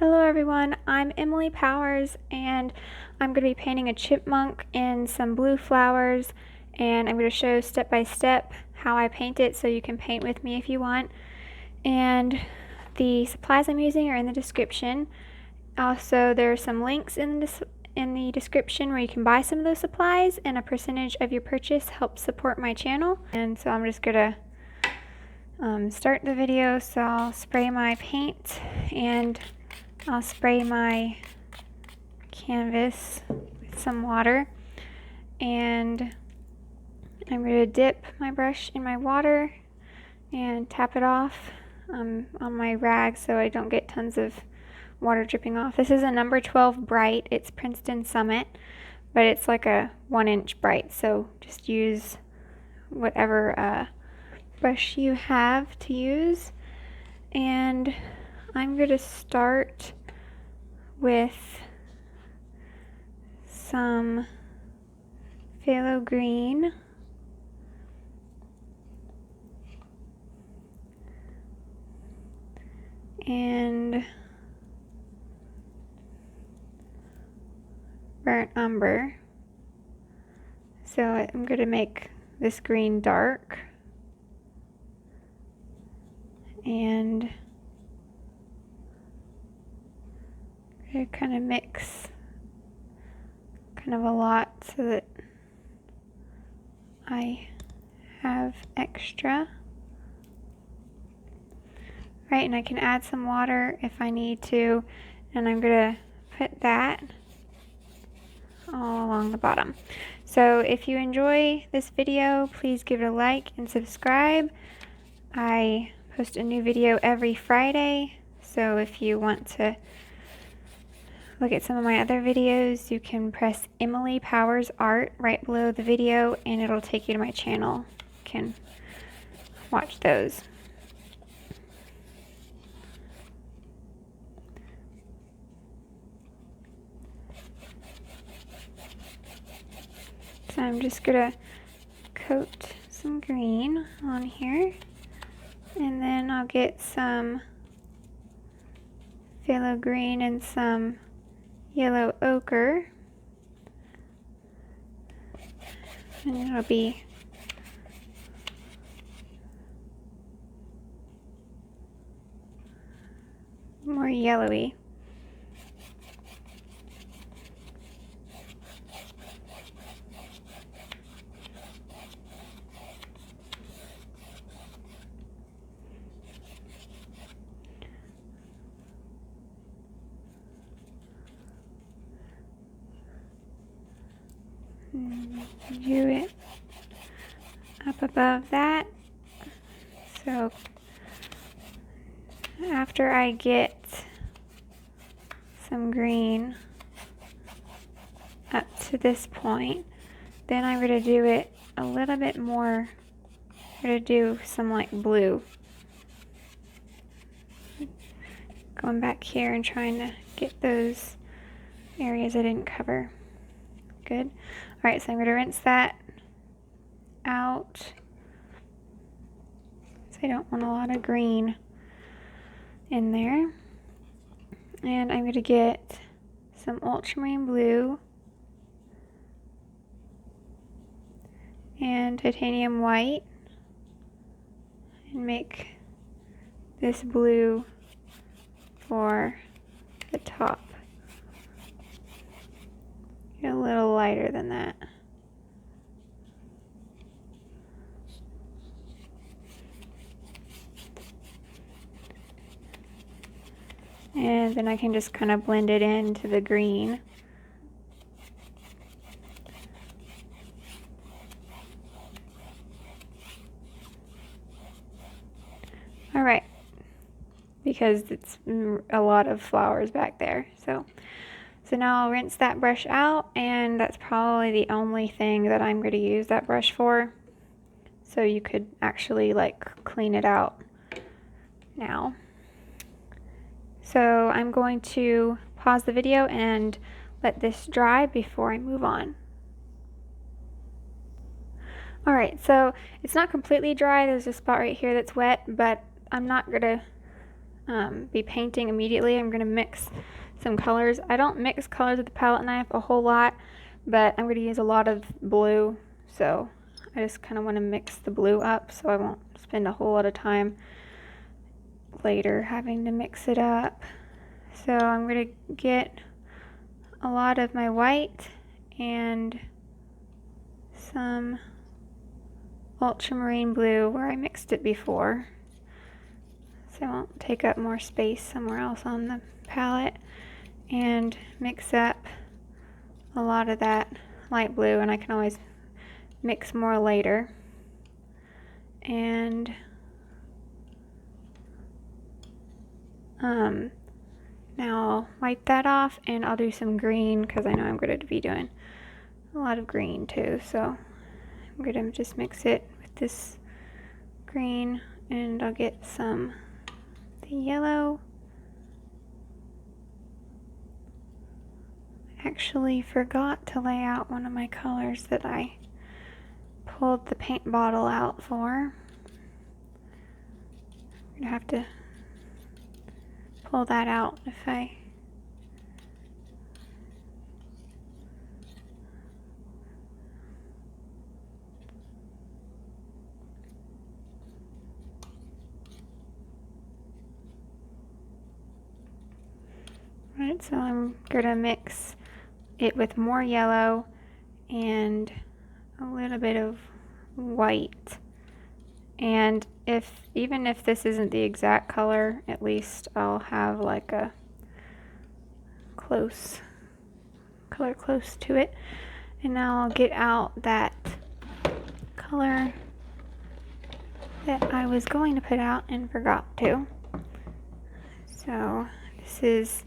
Hello everyone, I'm Emily Powers and I'm going to be painting a chipmunk in some blue flowers, and I'm going to show step by step how I paint it so you can paint with me if you want. And the supplies I'm using are in the description. Also, there are some links in the description where you can buy some of those supplies, and a percentage of your purchase helps support my channel. And so I'm just going to start the video. So I'll spray my paint and I'll spray my canvas with some water, and I'm going to dip my brush in my water and tap it off on my rag so I don't get tons of water dripping off. This is a number 12 bright. It's Princeton Summit, but it's like a 1-inch bright, so just use whatever brush you have to use. And I'm going to start with some Phthalo Green. And burnt umber. So I'm going to make this green dark. And I kind of mix kind of a lot so that I have extra. Right, and I can add some water if I need to, and I'm going to put that all along the bottom. So if you enjoy this video, please give it a like and subscribe. I post a new video every Friday, so if you want to look at some of my other videos, you can press Emily Powers Art right below the video and it'll take you to my channel. You can watch those. So I'm just going to coat some green on here, and then I'll get some phthalo green and some yellow ochre, and it'll be more yellowy. Do it up above that. So after I get some green up to this point, then I'm going to do it a little bit more. I'm going to do some like blue. Going back here and trying to get those areas I didn't cover. Good. Alright, so I'm going to rinse that out. So I don't want a lot of green in there. And I'm going to get some Ultramarine Blue and titanium white and make this blue for the top. Get a little lighter than that. And then I can just kind of blend it into the green. Alright, because it's a lot of flowers back there. So now I'll rinse that brush out, and that's probably the only thing that I'm going to use that brush for. So you could actually like clean it out now. So I'm going to pause the video and let this dry before I move on. Alright, so it's not completely dry. There's a spot right here that's wet, but I'm not going to be painting immediately. I'm going to mix some colors. I don't mix colors with the palette knife a whole lot, but I'm going to use a lot of blue, so I just kind of want to mix the blue up so I won't spend a whole lot of time later having to mix it up. So I'm going to get a lot of my white and some Ultramarine Blue where I mixed it before, so I won't take up more space somewhere else on the palette, and mix up a lot of that light blue, and I can always mix more later. And now I'll wipe that off and I'll do some green because I know I'm going to be doing a lot of green too, so I'm going to just mix it with this green, and I'll get some the yellow. I actually forgot to lay out one of my colors that I pulled the paint bottle out for. I'm going to have to pull that out if I Right, so I'm gonna mix it with more yellow and a little bit of white. And even if this isn't the exact color, at least I'll have like a color close to it. And now I'll get out that color that I was going to put out and forgot to. So this is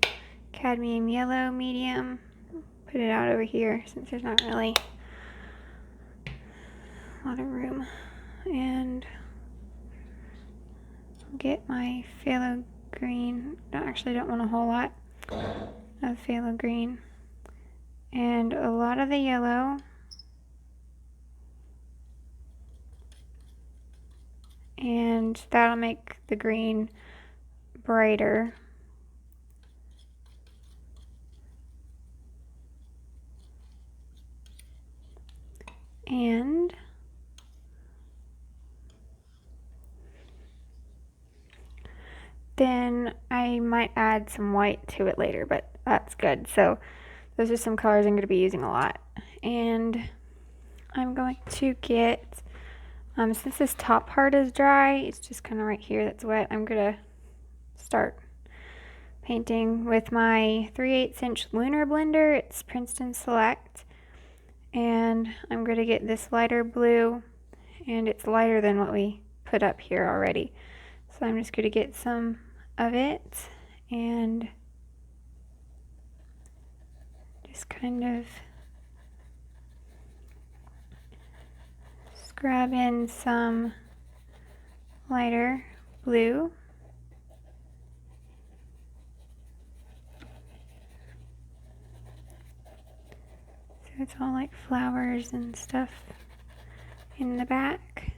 Cadmium Yellow Medium. Put it out over here since there's not really a lot of room. And get my Phthalo Green. I actually don't want a whole lot of Phthalo Green. And a lot of the yellow. And that'll make the green brighter. And then I might add some white to it later, but that's good. So those are some colors I'm going to be using a lot. And I'm going to get, since this top part is dry, it's just kind of right here that's wet, I'm going to start painting with my 3/8 inch Lunar blender. It's Princeton Select. And I'm going to get this lighter blue, and it's lighter than what we put up here already. So I'm just going to get some of it and just kind of scrub in some lighter blue. So it's all like flowers and stuff in the back.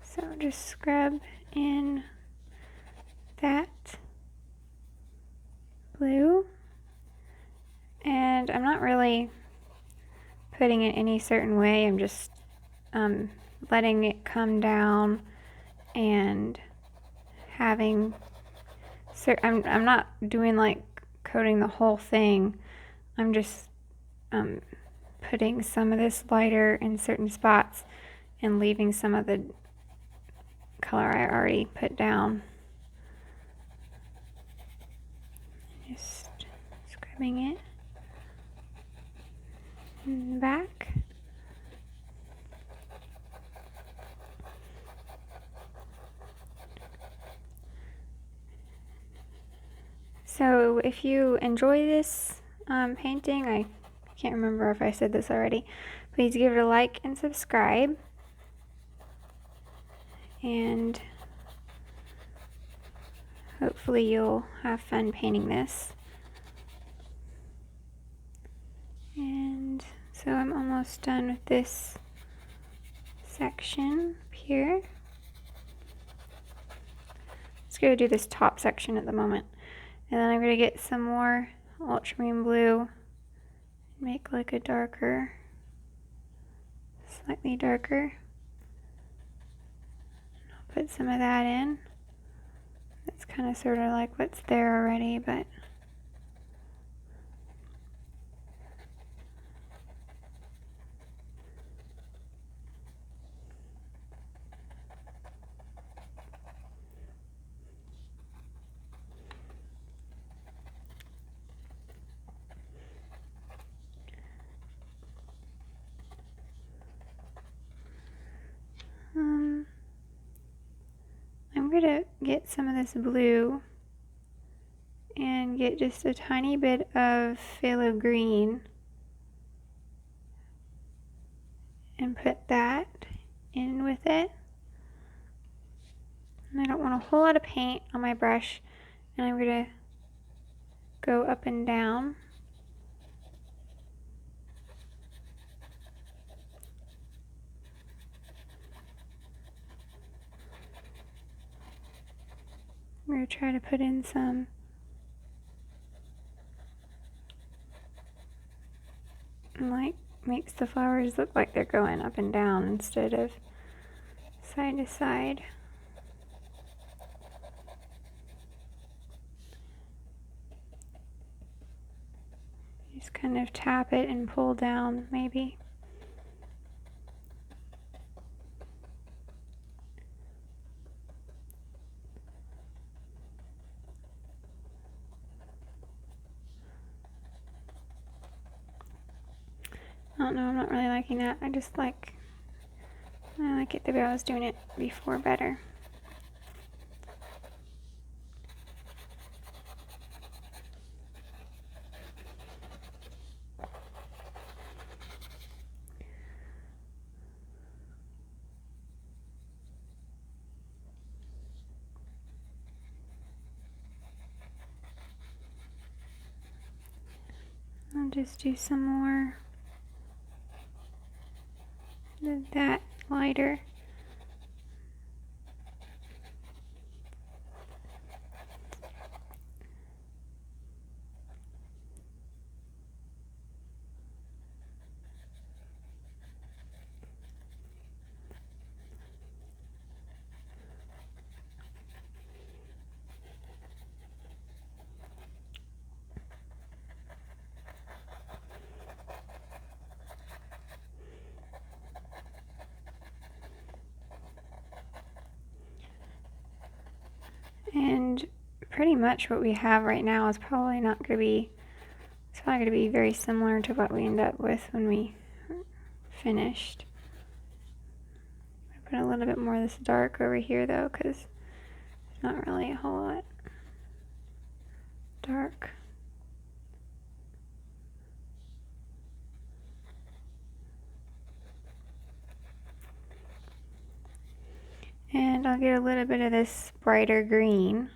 So just scrub in that blue, and I'm not really putting it any certain way. I'm just letting it come down and having I'm not doing like coating the whole thing. I'm just putting some of this lighter in certain spots and leaving some of the color I already put down. Just scrubbing it in the back. So if you enjoy this painting, I can't remember if I said this already, please give it a like and subscribe. And hopefully you'll have fun painting this. And so I'm almost done with this section up here. Just gonna do this top section at the moment. And then I'm gonna get some more ultramarine blue, make like a darker, slightly darker. I'll put some of that in. It's kind of sort of like what's there already, but I'm gonna get some of this blue and get just a tiny bit of Phthalo Green and put that in with it. And I don't want a whole lot of paint on my brush, and I'm gonna go up and down. I'm going to try to put in some like makes the flowers look like they're going up and down instead of side to side. Just kind of tap it and pull down maybe. I don't know, I'm not really liking that. I like it the way I was doing it before better. I'll just do some more of that lighter. And pretty much what we have right now is probably not going to be, it's probably going to be very similar to what we end up with when we finished. I put a little bit more of this dark over here though, because it's not really a whole lot dark. And I'll get a little bit of this brighter green,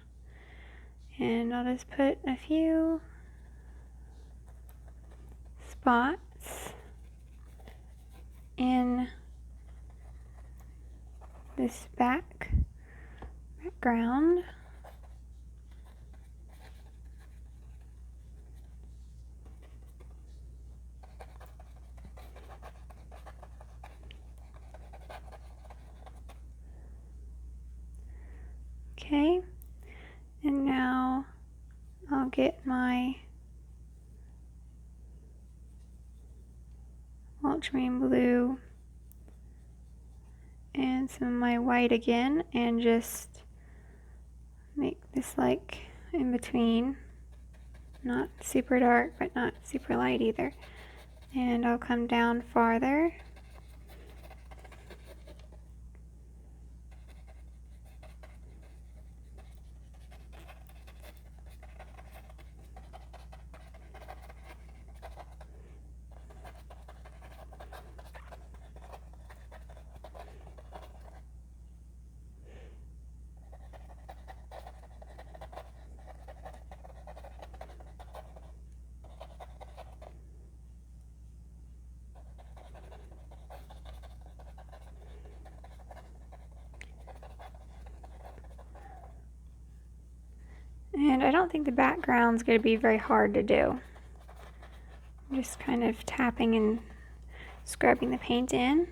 and I'll just put a few spots in this background. Okay, and now I'll get my ultramarine blue and some of my white again, and just make this like in between, not super dark but not super light either. And I'll come down farther. And I don't think the background's going to be very hard to do. I'm just kind of tapping and scrubbing the paint in.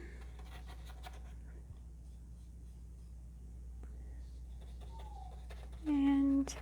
And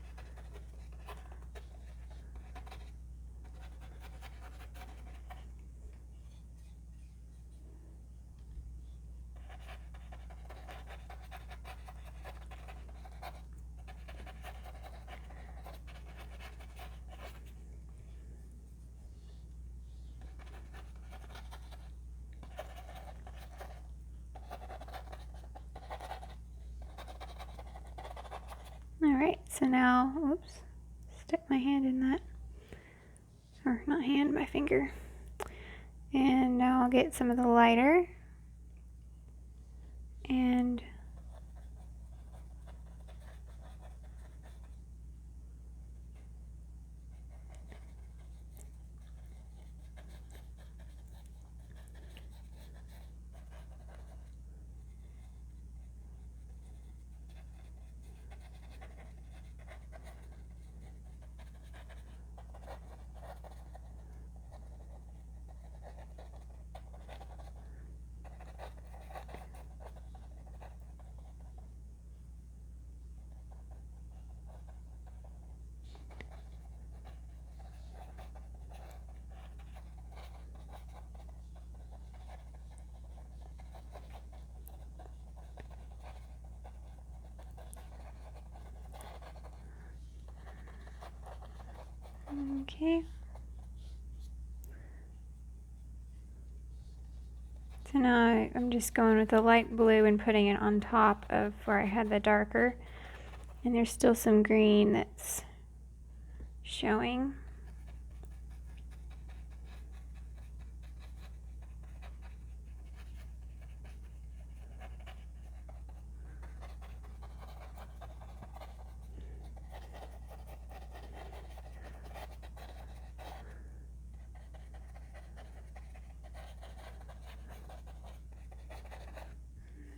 alright, so now, oops, stick my hand in that, or not hand, my finger. And now I'll get some of the lighter and okay. So now I'm just going with the light blue and putting it on top of where I had the darker. And there's still some green that's showing.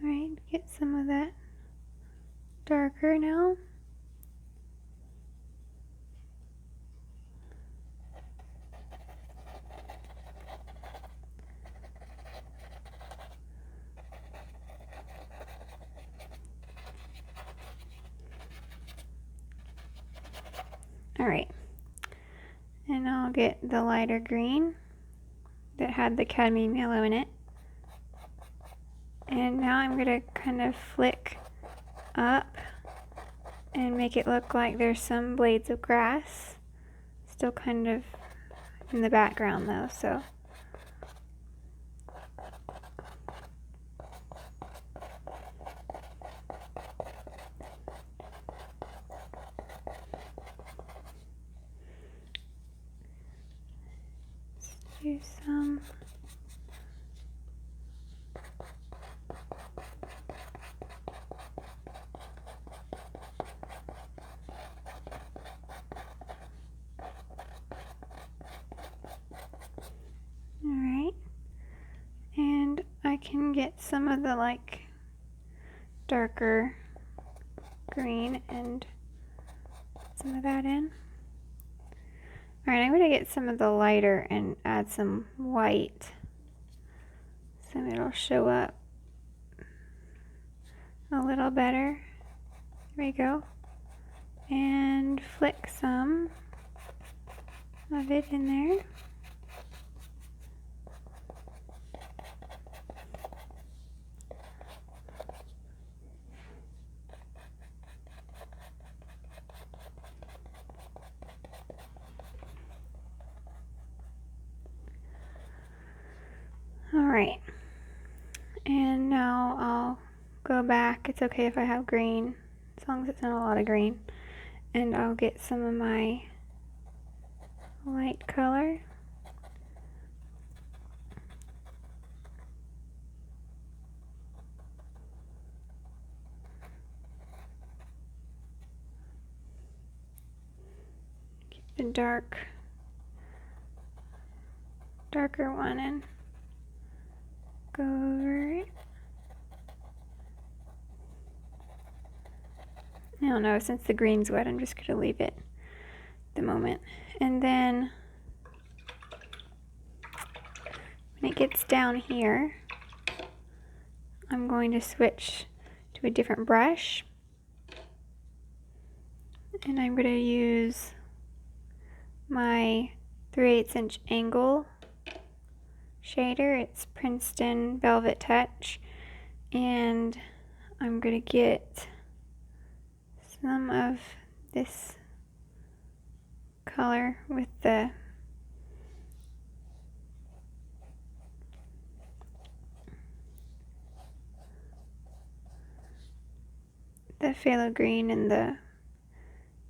Alright, get some of that darker now. Alright, and I'll get the lighter green that had the cadmium yellow in it. And now I'm going to kind of flick up and make it look like there's some blades of grass still kind of in the background though, so. Let's do some. Alright, and I can get some of the like darker green and put some of that in. Alright, I'm going to get some of the lighter and add some white so it'll show up a little better. There we go. And flick some of it in there. Alright, and now I'll go back. It's okay if I have green, as long as it's not a lot of green. And I'll get some of my light color. Get the darker one and go over it. I don't know, since the green's wet, I'm just going to leave it at the moment. And then when it gets down here, I'm going to switch to a different brush. And I'm going to use my 3/8" angle shader. It's Princeton Velvetouch. And I'm going to get some of this color with the phthalo green and the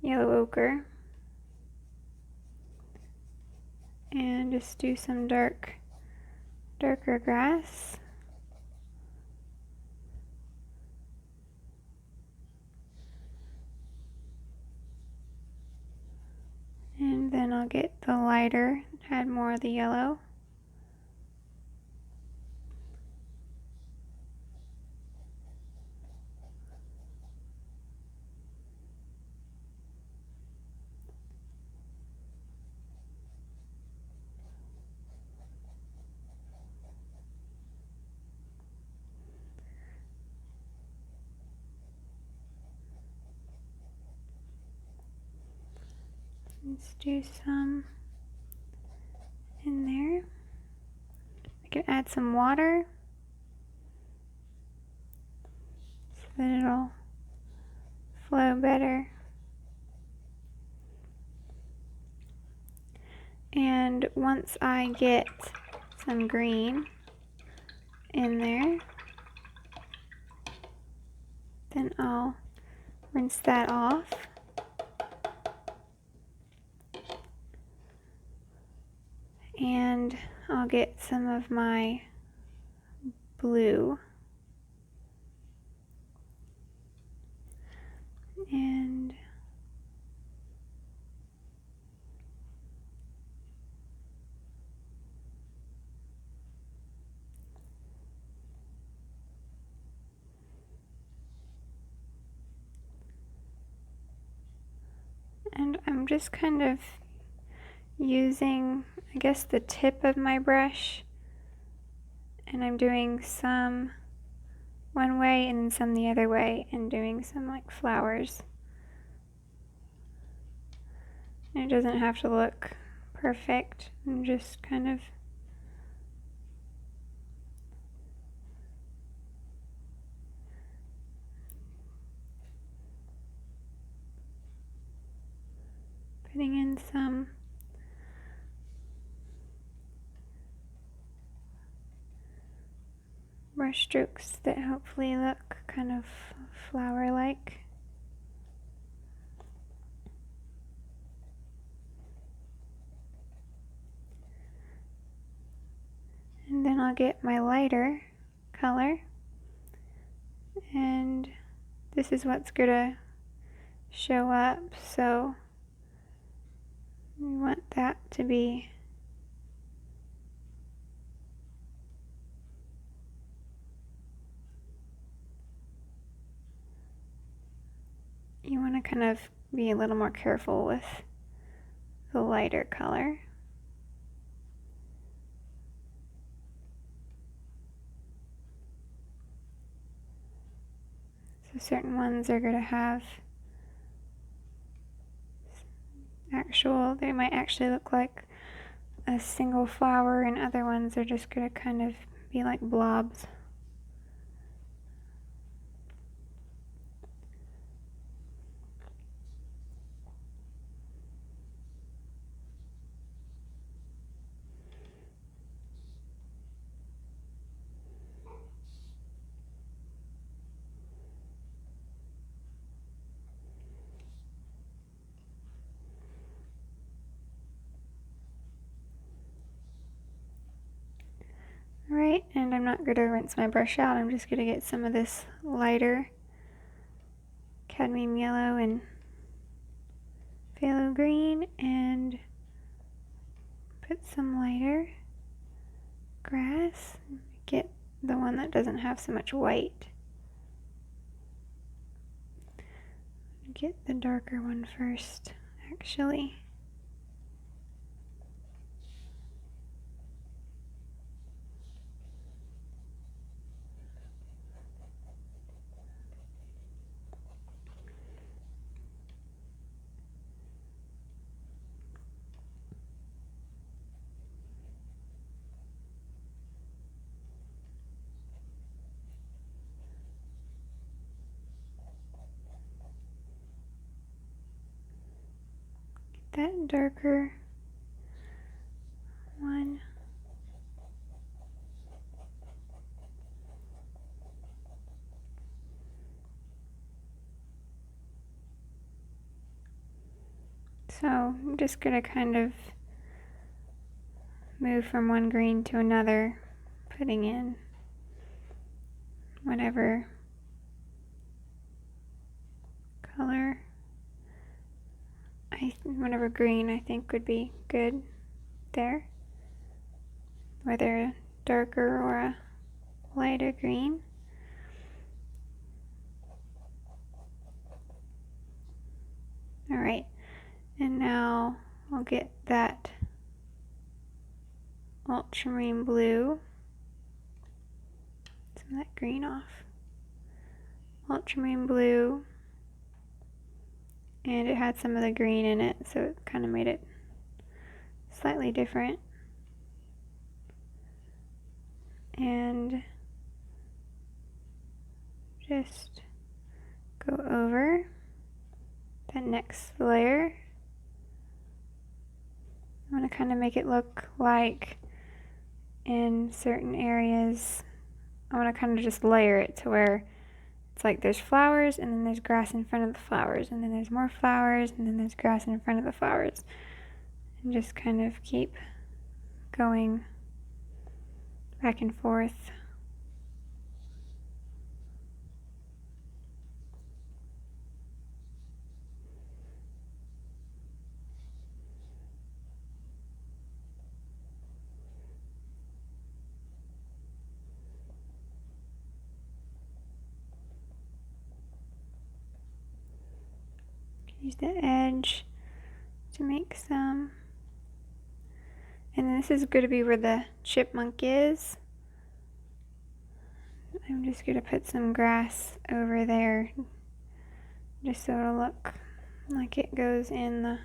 yellow ochre, and just do some darker grass. And then I'll get the lighter, add more of the yellow. Let's do some in there. I can add some water so that it'll flow better. And once I get some green in there, then I'll rinse that off. And I'll get some of my blue. And I'm just kind of using, I guess, the tip of my brush, and I'm doing some one way and then some the other way, and doing some like flowers. And it doesn't have to look perfect. I'm just kind of putting in some brush strokes that hopefully look kind of flower-like. And then I'll get my lighter color, and this is what's gonna show up, so we want that to be you want to kind of be a little more careful with the lighter color. So certain ones are going to have they might actually look like a single flower, and other ones are just going to kind of be like blobs. Alright, and I'm not going to rinse my brush out, I'm just going to get some of this lighter cadmium yellow and phthalo green and put some lighter grass. Get the one that doesn't have so much white. get the darker one first, actually. That darker one. So I'm just going to kind of move from one green to another, putting in whatever color, whatever green I think would be good there, whether a darker or a lighter green. Alright, and now I'll get that Ultramarine Blue, some of that green off, Ultramarine Blue, and it had some of the green in it, so it kind of made it slightly different. And just go over that next layer. I'm going to kind of make it look like in certain areas, I want to kind of just layer it to where it's like there's flowers and then there's grass in front of the flowers and then there's more flowers and then there's grass in front of the flowers. And just kind of keep going back and forth. Use the edge to make some. And this is going to be where the chipmunk is. I'm just going to put some grass over there just so it'll look like it goes in the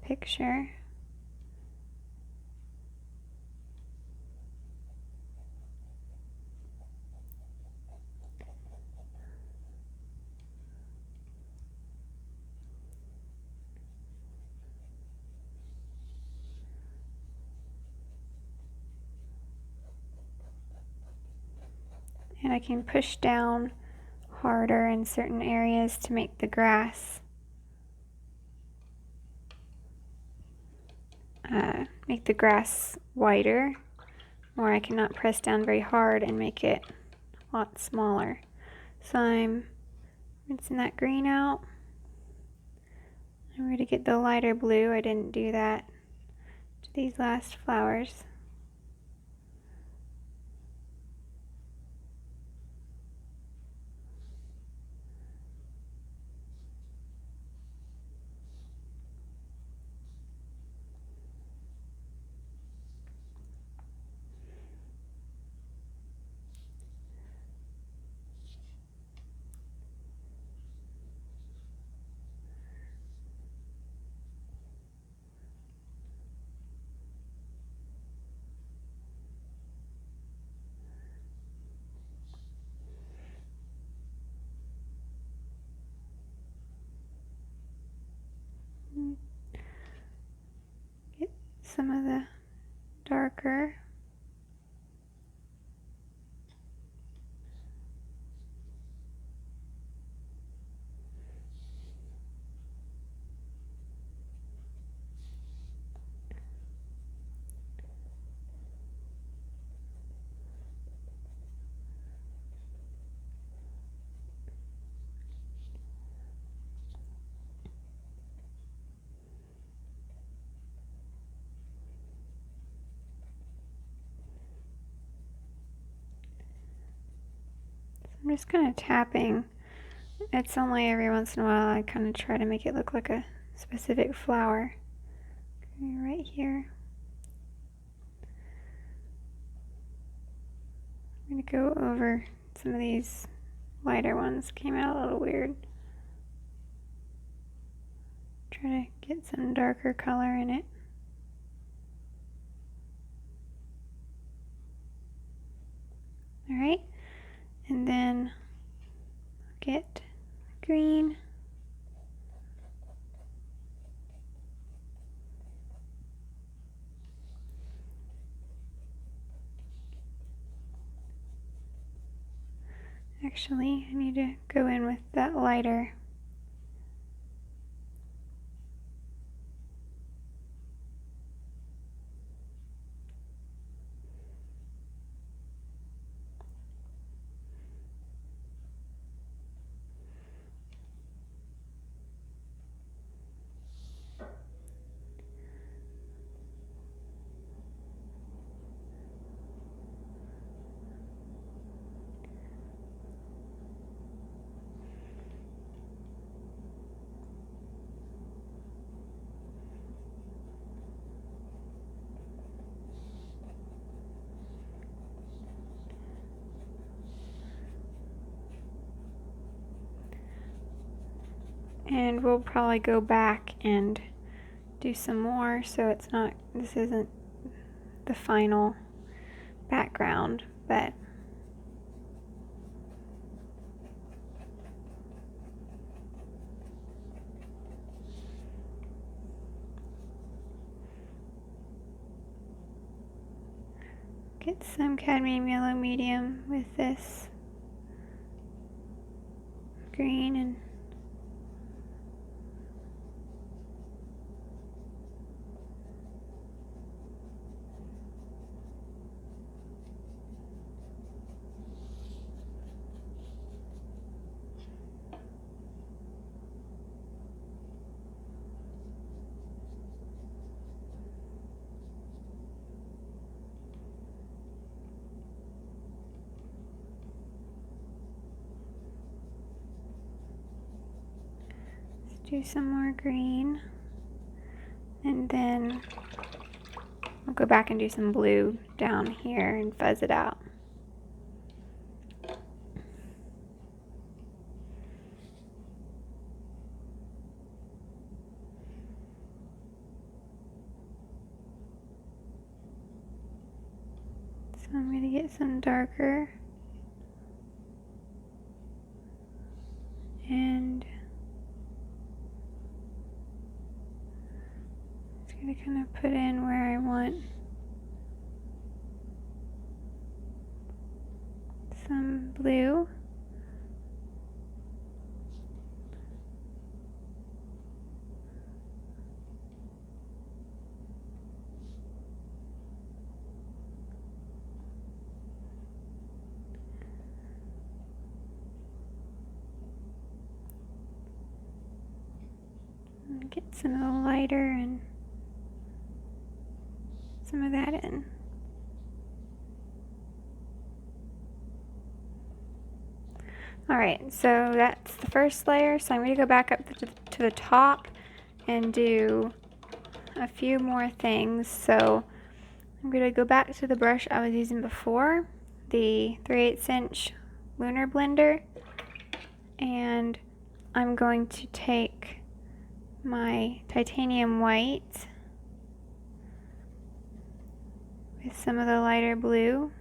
picture. And I can push down harder in certain areas to make the grass wider, or I cannot press down very hard and make it a lot smaller. So I'm rinsing that green out. I'm going to get the lighter blue. I didn't do that to these last flowers. Get some of the darker. I'm just kind of tapping it's only every once in a while I kind of try to make it look like a specific flower. Okay, right here. I'm going to go over some of these lighter ones. Came out a little weird. Try to get some darker color in it. Alright, and then get green. Actually, I need to go in with that lighter. And we'll probably go back and do some more, so it's not, this isn't the final background, but get some cadmium yellow medium with this green and do some more green, and then I'll go back and do some blue down here and fuzz it out. So I'm going to get some darker and I'm going to kind of put in where I want some blue. And get some of the lighter and some of that in. Alright, so that's the first layer, so I'm going to go back up to the top and do a few more things. So I'm going to go back to the brush I was using before, the 3/8 inch Lunar blender, and I'm going to take my titanium white with some of the lighter blue,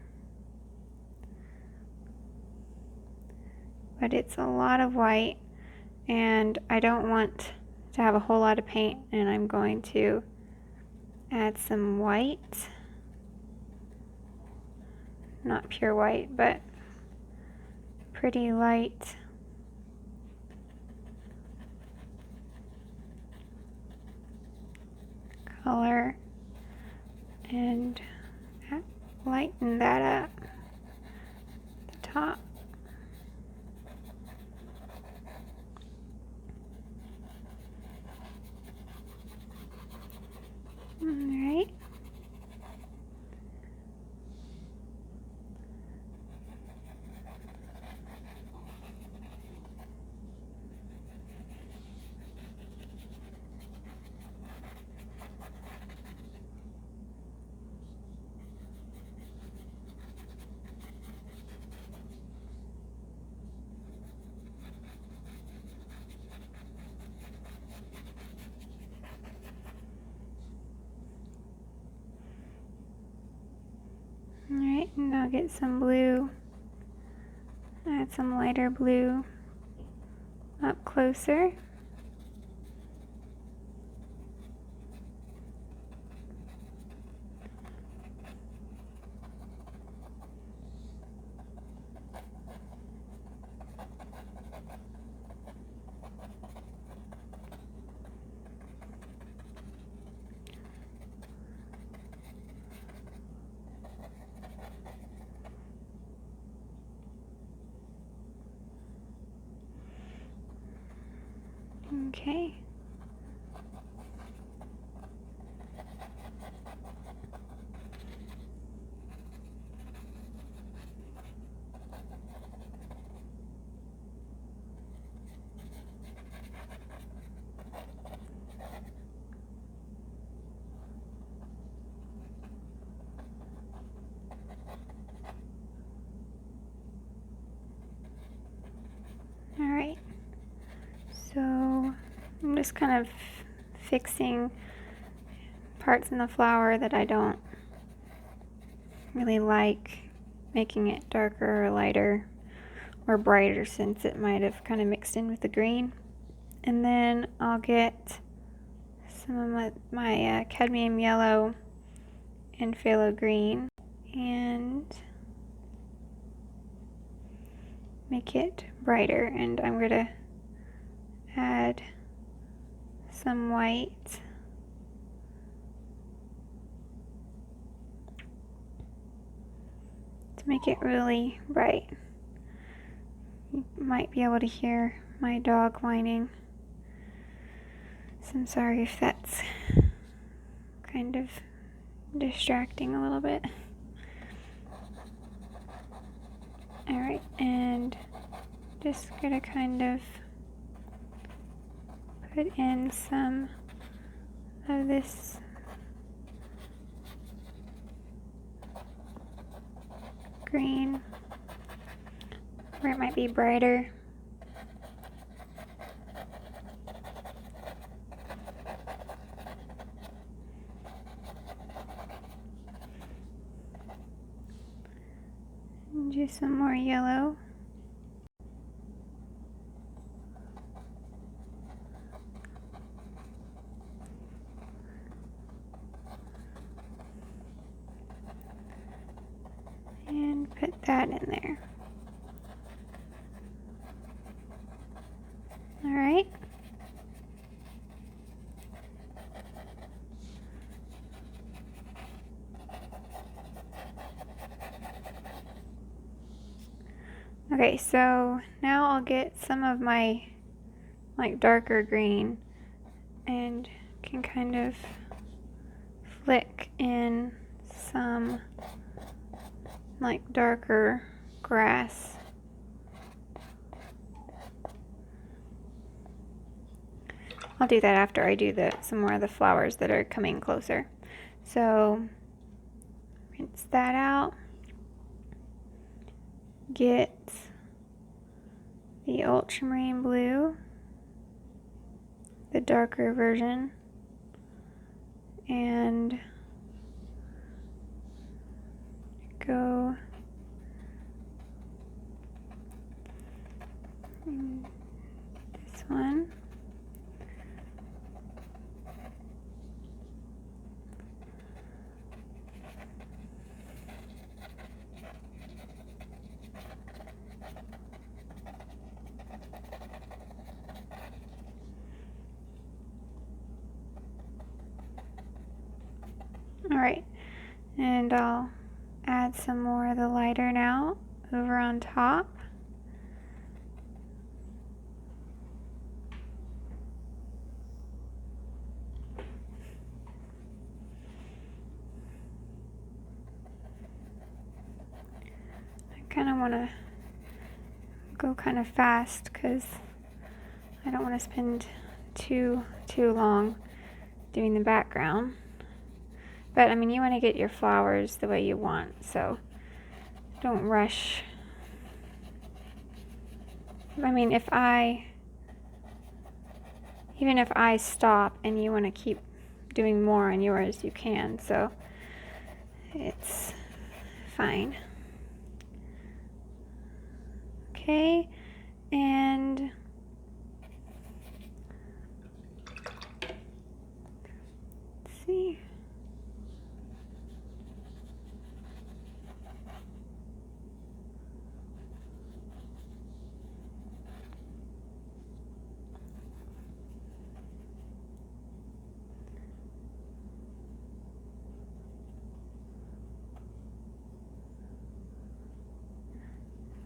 but it's a lot of white and I don't want to have a whole lot of paint, and I'm going to add some white, not pure white, but pretty light color, and lighten that up at the top. Alright. And I'll get some blue, add some lighter blue up closer. Okay. All right. So I'm just kind of fixing parts in the flower that I don't really like, making it darker or lighter or brighter since it might have kind of mixed in with the green. And then I'll get some of my cadmium yellow and phthalo green and make it brighter. And I'm going to add some white to make it really bright. You might be able to hear my dog whining, so I'm sorry if that's kind of distracting a little bit. Alright, and just gonna kind of put in some of this green where it might be brighter. And do some more yellow. And put that in there. All right. Okay, so now I'll get some of my like darker green and can kind of flick in some like darker grass. I'll do that after I do some more of the flowers that are coming closer. So rinse that out. Get the Ultramarine Blue, the darker version, and go this one. Alright, and I'll add some more of the lighter now over on top. I kind of want to go kind of fast because I don't want to spend too long doing the background. But I mean, you want to get your flowers the way you want, so don't rush. I mean, even if I stop and you want to keep doing more on yours, you can, so it's fine. LANIAKEA, and let's see.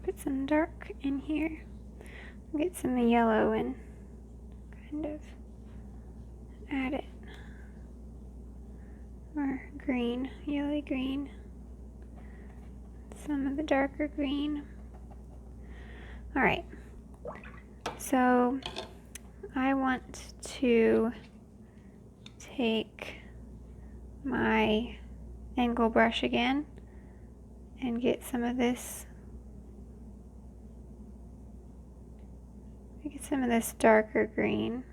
Put some dark in here. Get some yellow and kind of add it. Or green, yellowy green. Some of the darker green. Alright, so I want to take my angle brush again and get some of this. Get some of this darker green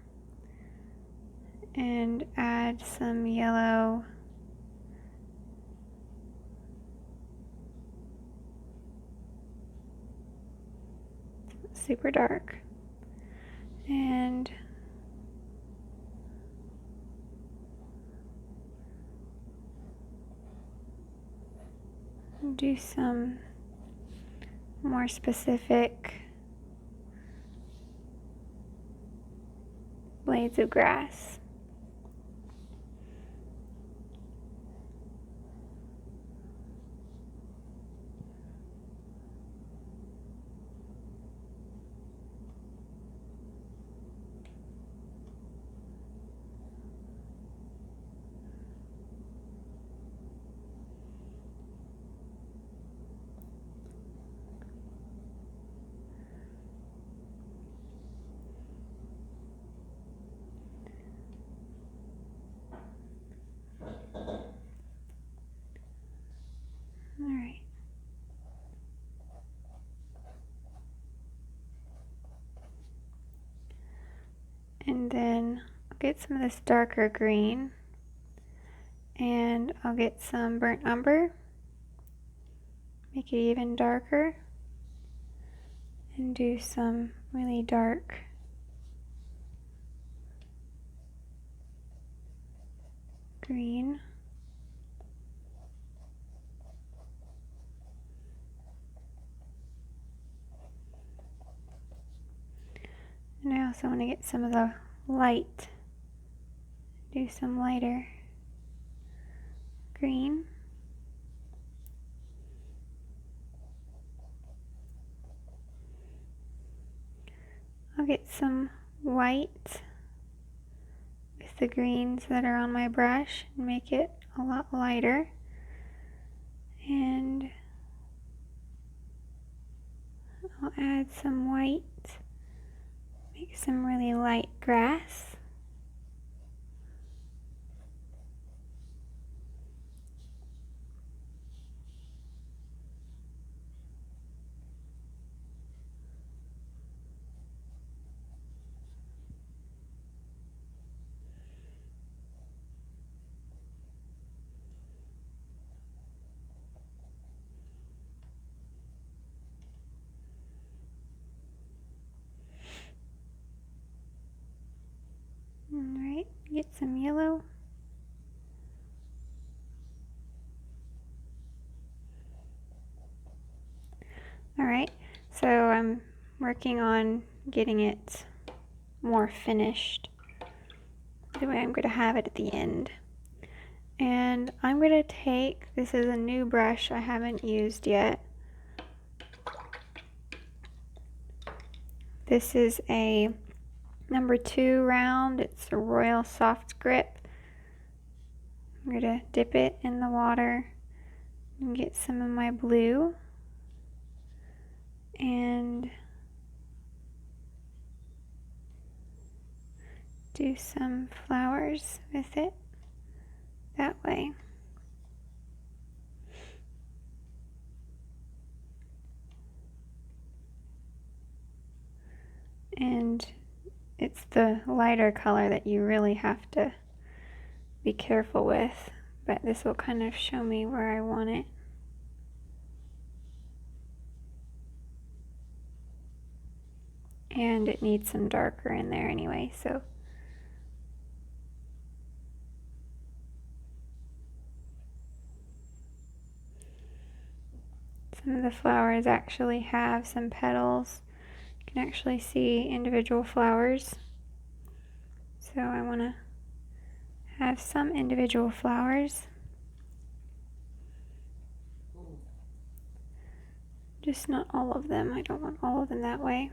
and add some yellow super dark and do some more specific blades of grass. Alright. And then I'll get some of this darker green and I'll get some burnt umber, make it even darker, and do some really dark green. And I also want to get some of the light, do some lighter green. I'll get some white with the greens that are on my brush and make it a lot lighter. And I'll add some white. Make some really light grass. Alright, get some yellow. Alright, so I'm working on getting it more finished the way I'm going to have it at the end. And I'm going to take, this is a new brush I haven't used yet. This is a number 2 round. It's a Royal Soft Grip. I'm going to dip it in the water and get some of my blue and do some flowers with it that way. And it's the lighter color that you really have to be careful with, but this will kind of show me where I want it. and it needs some darker in there anyway, so. Some of the flowers actually have some petals. You can actually see individual flowers. So I want to have some individual flowers. Just not all of them. I don't want all of them that way.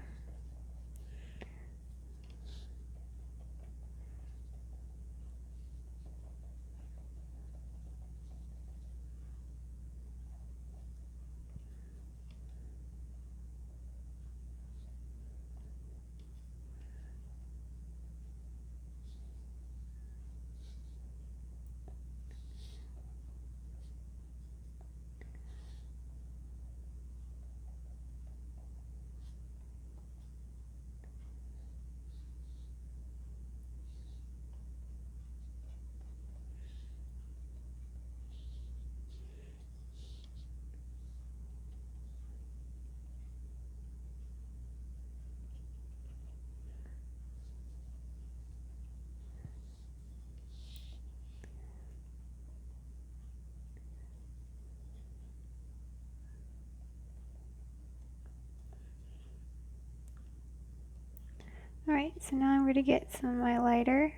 Alright, so now I'm going to get some of my lighter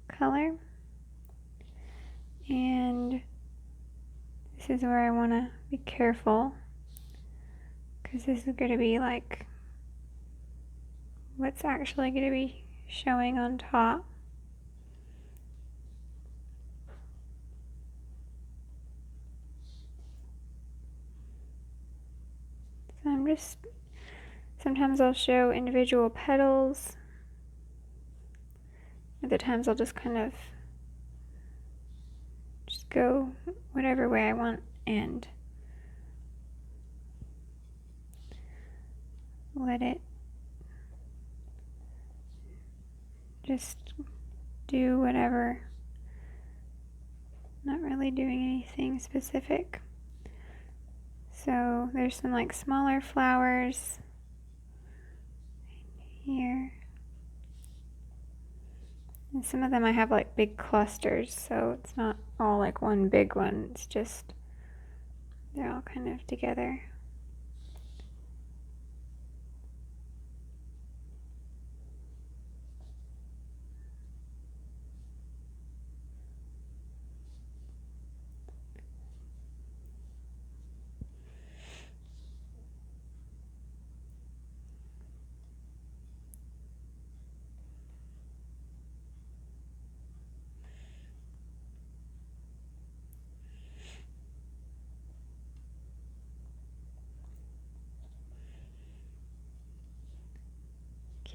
color, and this is where I want to be careful, because this is going to be like what's actually going to be showing on top. So I'm just, sometimes I'll show individual petals, other times I'll just kind of just go whatever way I want and let it just do whatever, not really doing anything specific. So there's some like smaller flowers here, and some of them I have like big clusters, so it's not all like one big one, it's just they're all kind of together.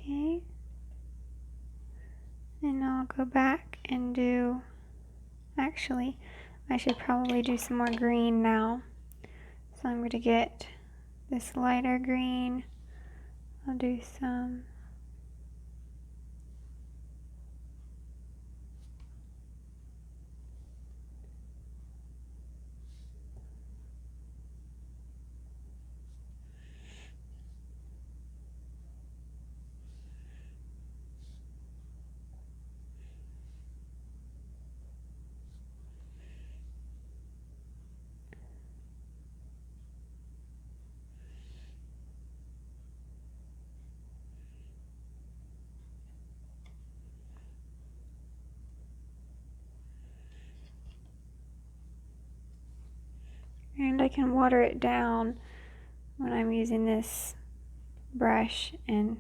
Okay, and I'll go back and do, actually, I should probably do some more green now. So I'm going to get this lighter green. I'll do some and I can water it down when I'm using this brush, and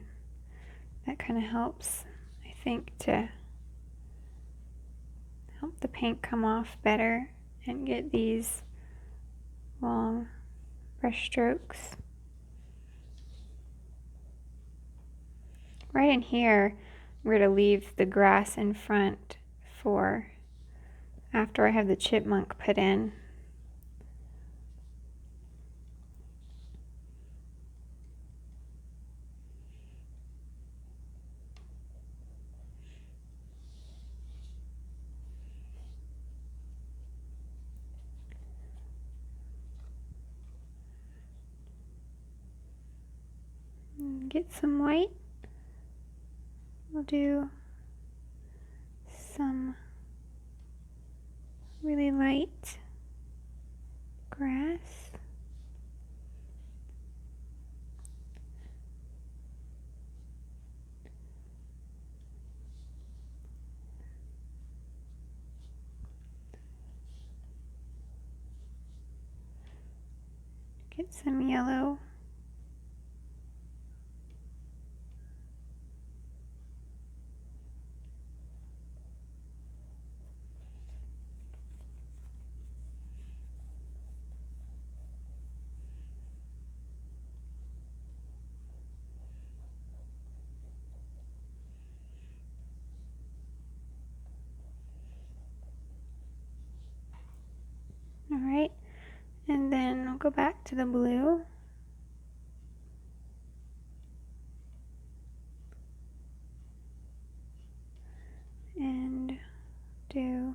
that kind of helps, I think, to help the paint come off better and get these long brush strokes. Right in here, I'm going to leave the grass in front for after I have the chipmunk put in. get some white. We'll do some really light grass. Get some yellow. Alright, and then I'll go back to the blue. And do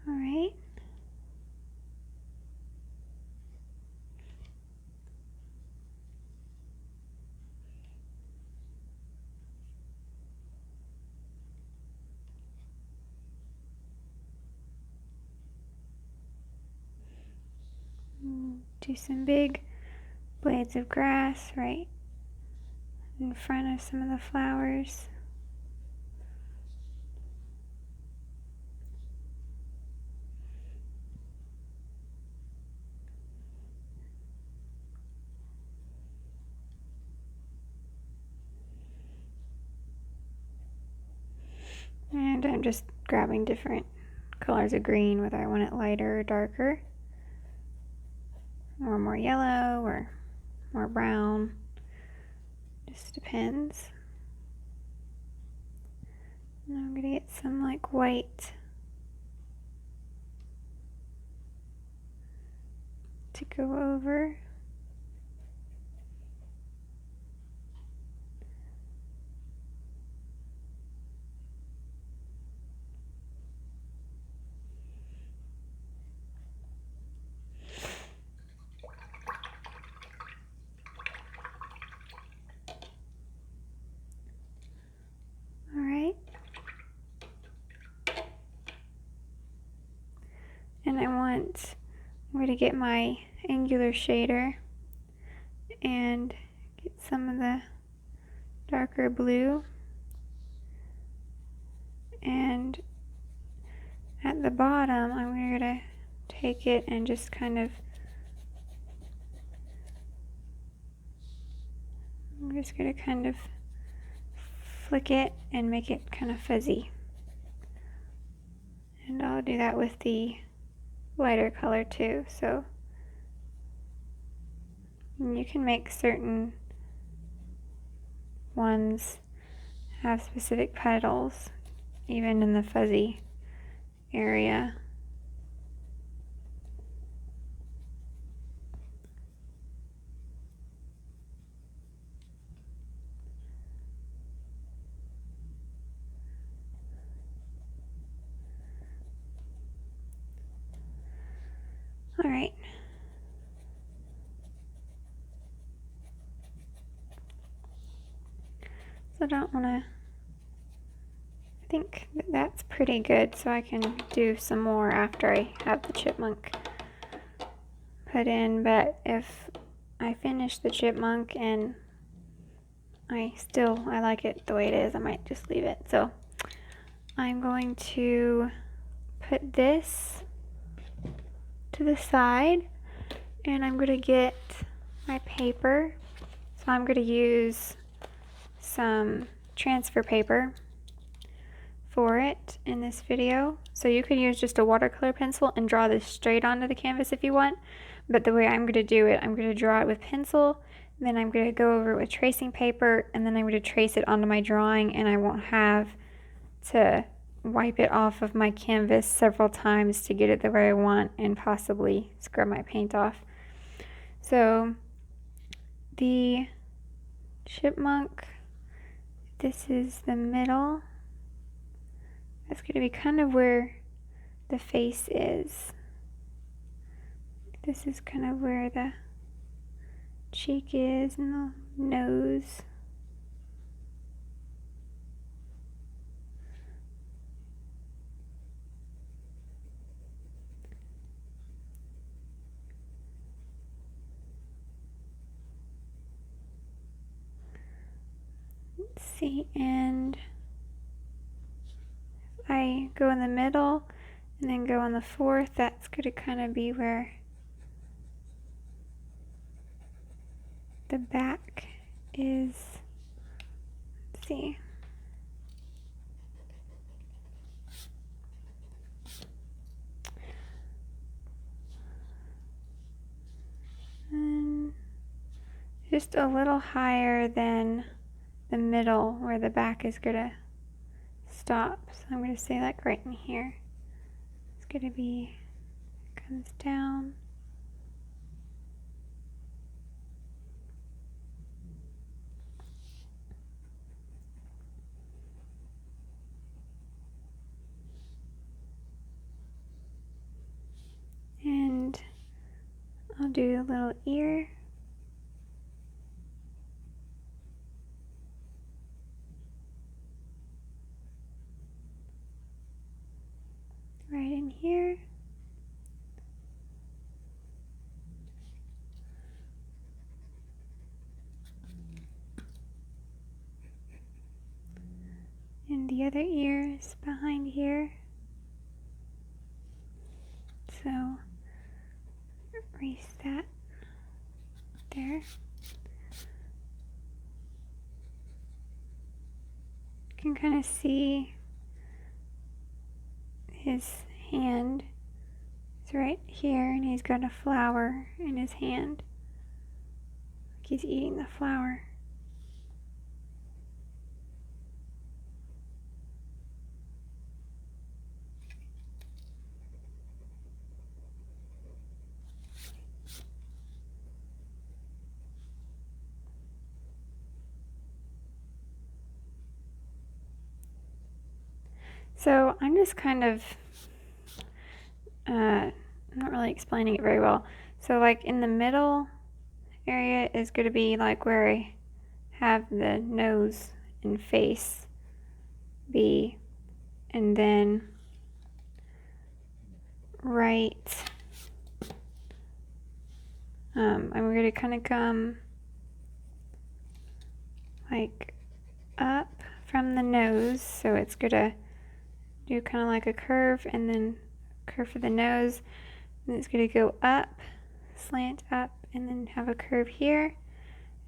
Alright. Do some big blades of grass right in front of some of the flowers. And I'm just grabbing different colors of green, whether I want it lighter or darker, or more yellow or more brown. Just depends. And I'm gonna get some like white to go over. And I'm going to get my angular shader and get some of the darker blue, and at the bottom I'm going to take it and just kind of, I'm just going to kind of flick it and make it kind of fuzzy. And I'll do that with the lighter color too. So you can make certain ones have specific petals, even in the fuzzy area. All right. So I don't want to, I think that's pretty good, so I can do some more after I have the chipmunk put in. But if I finish the chipmunk and I like it the way it is. I might just leave it. So I'm going to put this to the side, and I'm going to get my paper. So I'm going to use some transfer paper for it in this video. So you could use just a watercolor pencil and draw this straight onto the canvas if you want, but the way I'm going to do it, I'm going to draw it with pencil, then I'm going to go over it with tracing paper, and then I'm going to trace it onto my drawing, and I won't have to wipe it off of my canvas several times to get it the way I want and possibly scrub my paint off. So the chipmunk, this is the middle. That's going to be kind of where the face is. This is kind of where the cheek is and the nose. Let's see, and I go in the middle and then go on the fourth. That's going to kind of be where the back is. Let's see. And just a little higher than the middle where the back is going to stop. So I'm going to say like right in here. It's going to be, comes down. And I'll do a little ear. Right in here. And the other ear is behind here. So erase that there. You can kind of see his hand. It's right here, and he's got a flower in his hand. Like he's eating the flower. So I'm just kind of, I'm not really explaining it very well. So like in the middle area is going to be like where I have the nose and face be, and then right, I'm going to kind of come like up from the nose, so it's going to do kind of like a curve, and then curve for the nose, and it's going to go up, slant up, and then have a curve here,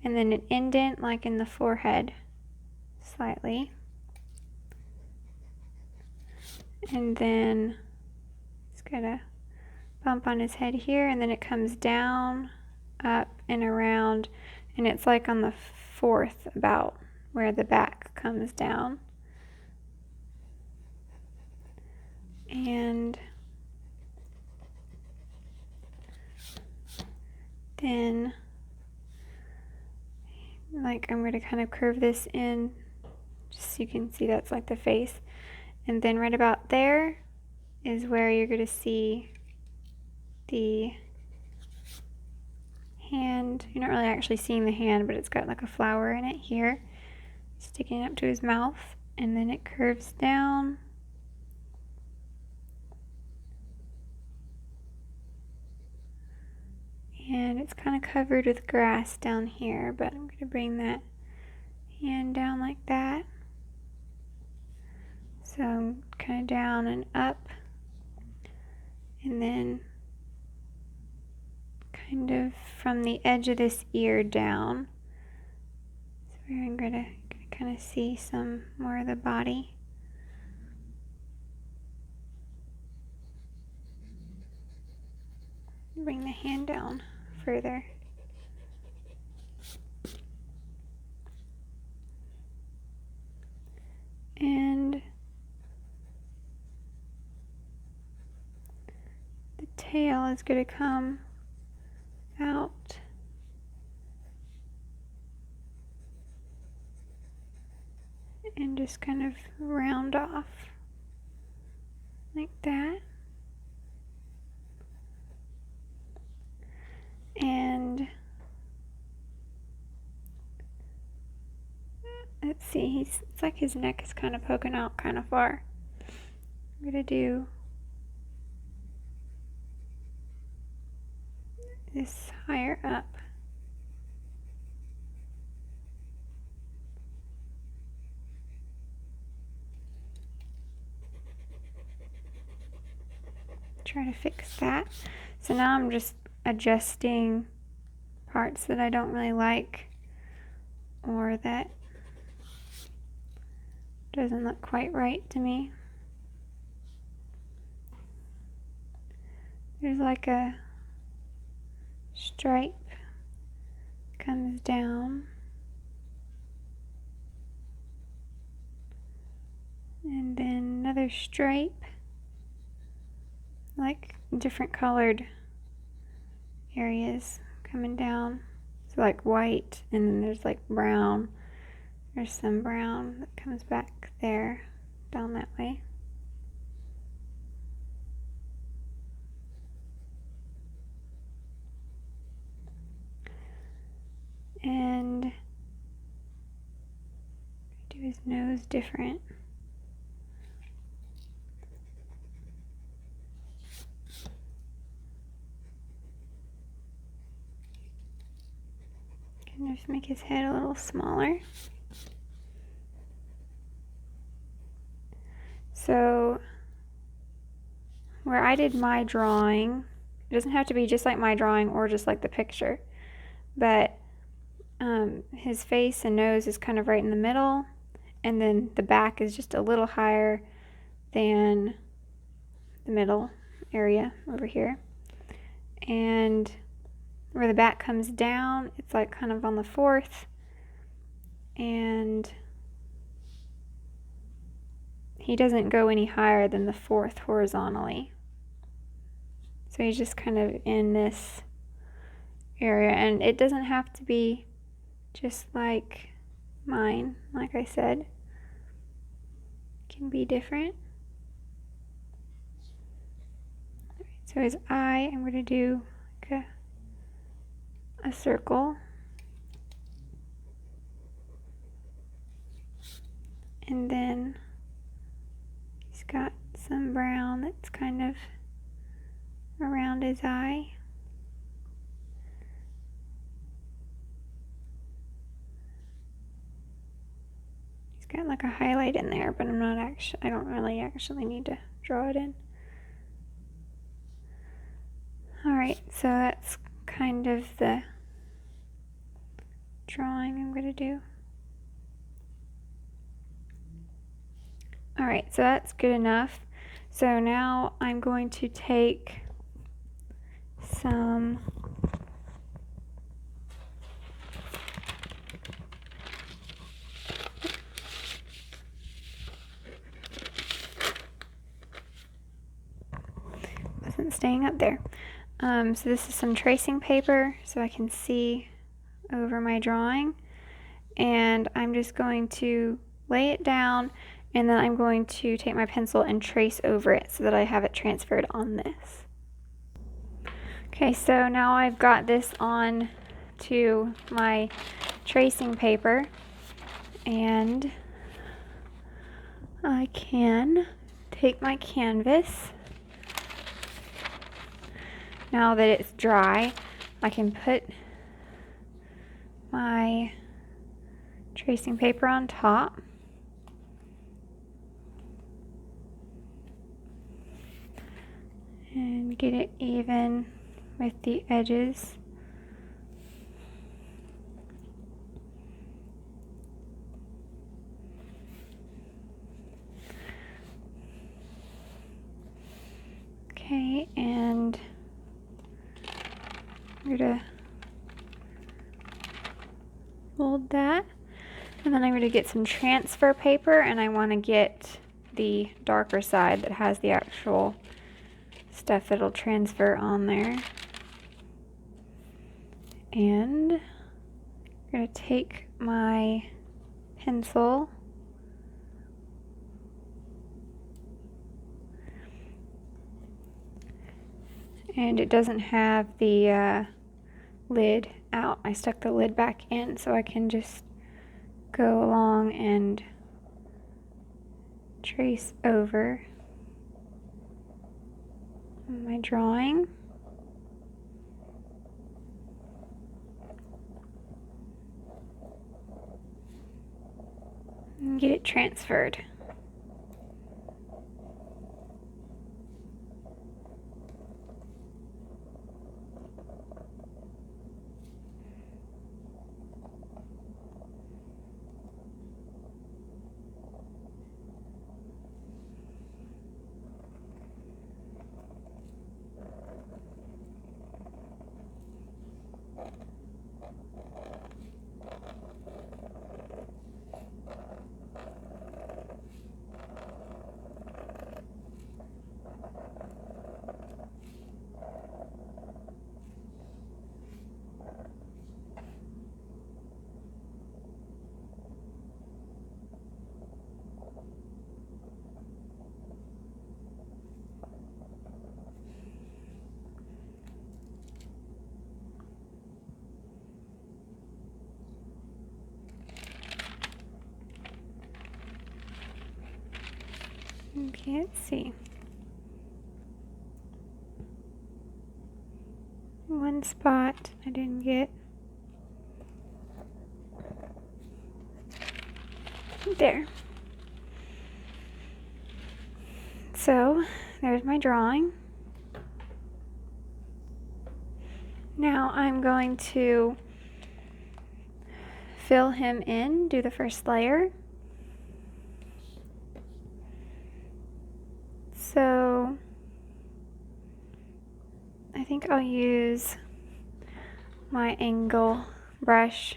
and then an indent like in the forehead slightly, and then it's going to bump on his head here, and then it comes down, up, and around, and it's like on the fourth about where the back comes down. And then like I'm going to kind of curve this in just so you can see that's like the face, and then right about there is where you're going to see the hand. You're not really actually seeing the hand, but it's got like a flower in it here sticking up to his mouth, and then it curves down. And it's kind of covered with grass down here, but I'm going to bring that hand down like that. So kind of down and up, and then kind of from the edge of this ear down. So we're going to kind of see some more of the body. Bring the hand down further. And the tail is going to come out and just kind of round off like that. And let's see, it's like his neck is kind of poking out kind of far. I'm going to do this higher up. Try to fix that. So now I'm just adjusting parts that I don't really like or that doesn't look quite right to me. There's like a stripe comes down, and then another stripe, like different colored areas coming down. So like white, and then there's like brown. There's some brown that comes back there, down that way. And do his nose different. Can just make his head a little smaller. So where I did my drawing, it doesn't have to be just like my drawing or just like the picture, but his face and nose is kind of right in the middle, and then the back is just a little higher than the middle area over here. And where the back comes down, it's like kind of on the fourth, and he doesn't go any higher than the fourth horizontally. So he's just kind of in this area, and it doesn't have to be just like mine, like I said. It can be different. So his eye, I'm going to do like a circle. And then he's got some brown that's kind of around his eye. He's got like a highlight in there, but I don't really actually need to draw it in. Alright, so that's kind of the drawing I'm going to do. Alright, so that's good enough. So now I'm going to take some wasn't staying up there. So this is some tracing paper so I can see over my drawing, and I'm just going to lay it down, and then I'm going to take my pencil and trace over it so that I have it transferred on this. Okay, so now I've got this on to my tracing paper, and I can take my canvas. Now that it's dry, I can put my tracing paper on top. And get it even with the edges. Okay, and I'm going to fold that. And then I'm going to get some transfer paper, and I want to get the darker side that has the actual stuff that'll transfer on there. And I'm going to take my pencil and it doesn't have the lid out. I stuck the lid back in so I can just go along and trace over my drawing. And get it transferred. Okay, let's see. One spot I didn't get. There. So, there's my drawing. Now I'm going to fill him in, do the first layer. So I think I'll use my angle brush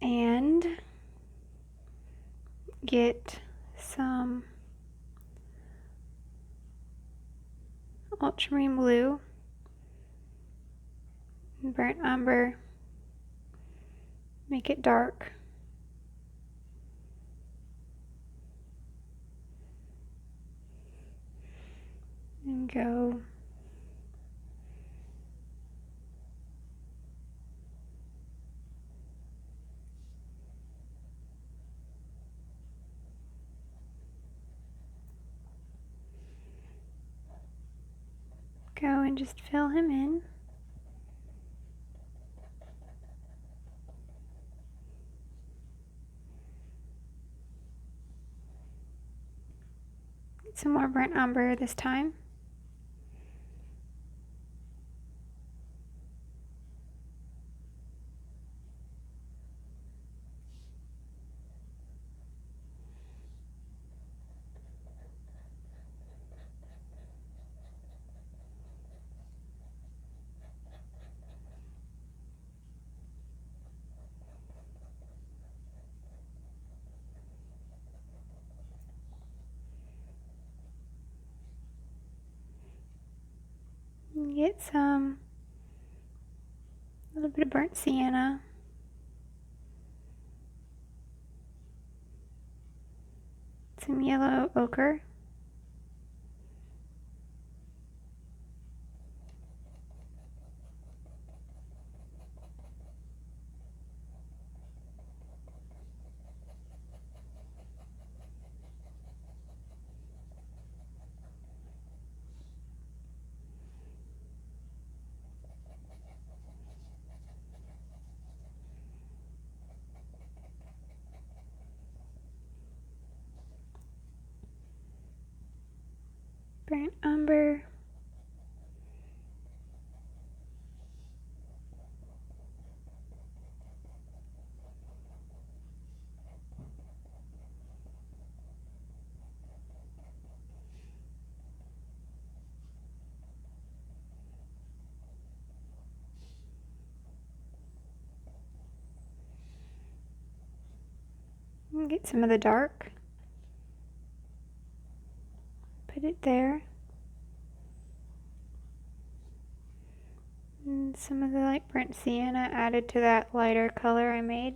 and get some Ultramarine Blue and burnt umber, make it dark. And go and just fill him in. Get some more burnt umber this time. Get a little bit of burnt sienna. Some yellow ochre. burnt umber. Get some of the dark. Put it there. And some of the light burnt sienna added to that lighter color I made.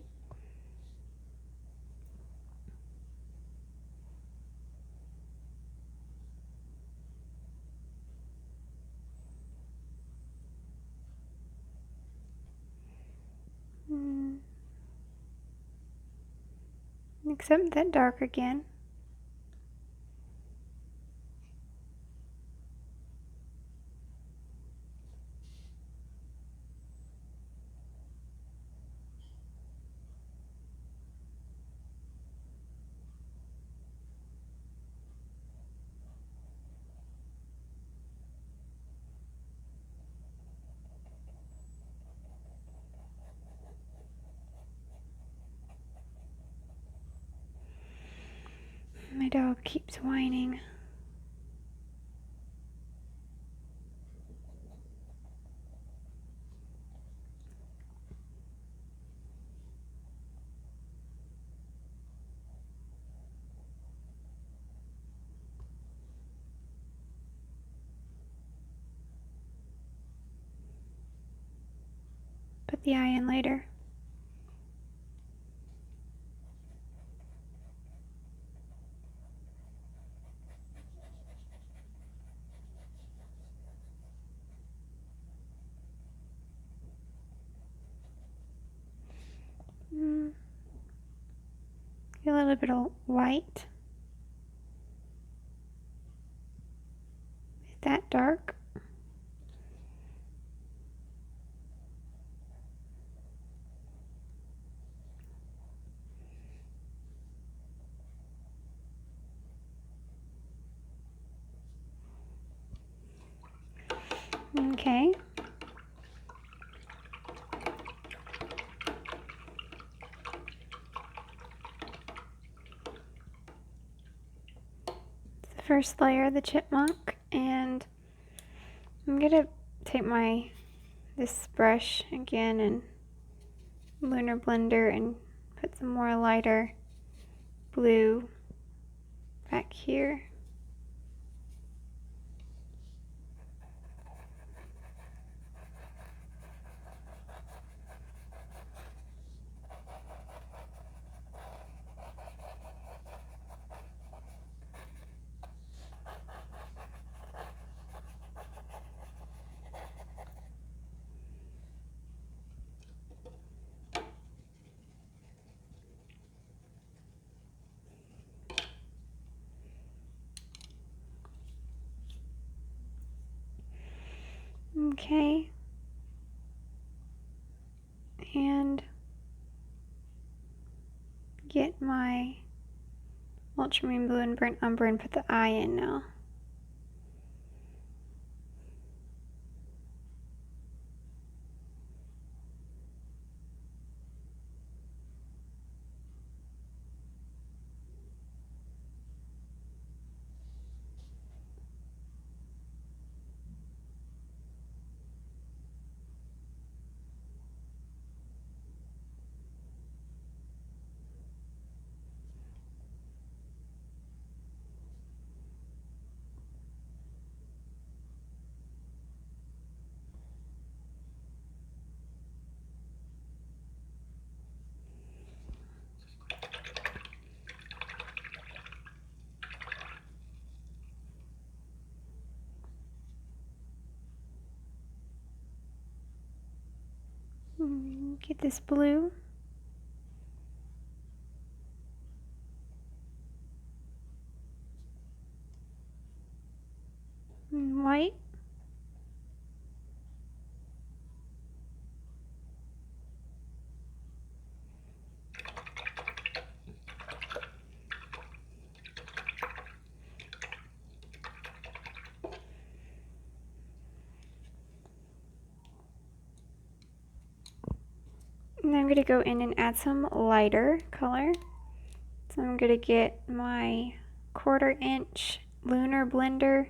Mix up that dark again. My dog keeps whining. Put the eye in later. Get a little bit of white. Is that dark? Okay. It's the first layer of the chipmunk, and I'm gonna take this brush again and Lunar blender and put some more lighter blue back here. Okay, and get my ultramarine blue and burnt umber and put the eye in now. Get this blue. And white. And then I'm going to go in and add some lighter color. So I'm going to get my 1/4 inch Lunar blender.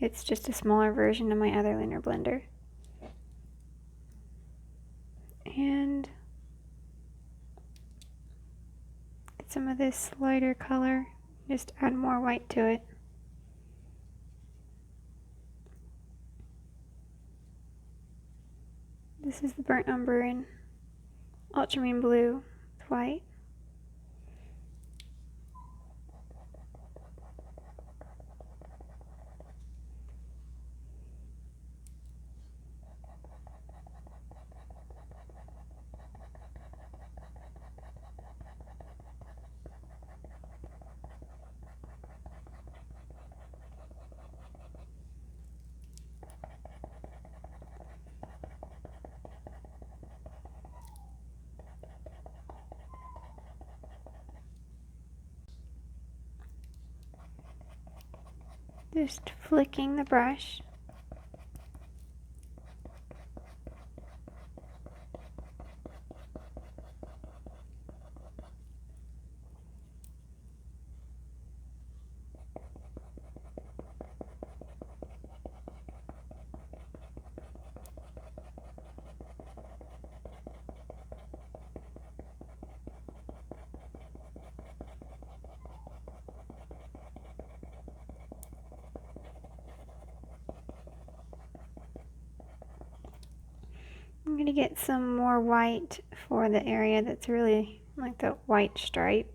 It's just a smaller version of my other Lunar blender. And get some of this lighter color. Just add more white to it. This is the burnt umber in Ultramarine Blue with white. Just flicking the brush. I'm going to get some more white for the area that's really like the white stripe.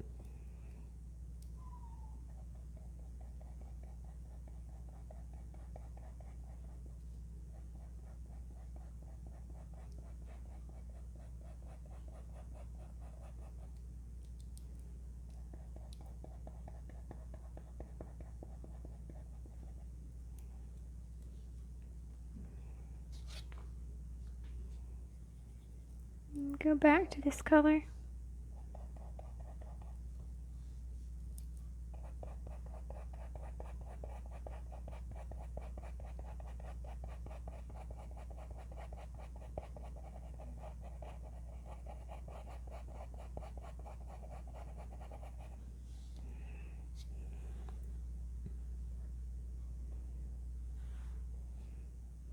Go back to this color.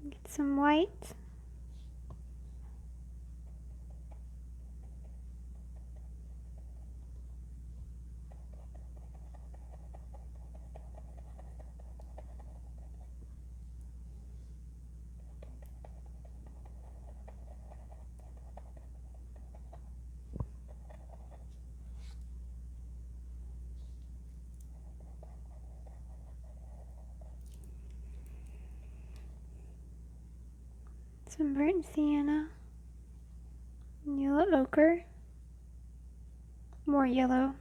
Get some white. Some burnt sienna, yellow ochre, more yellow,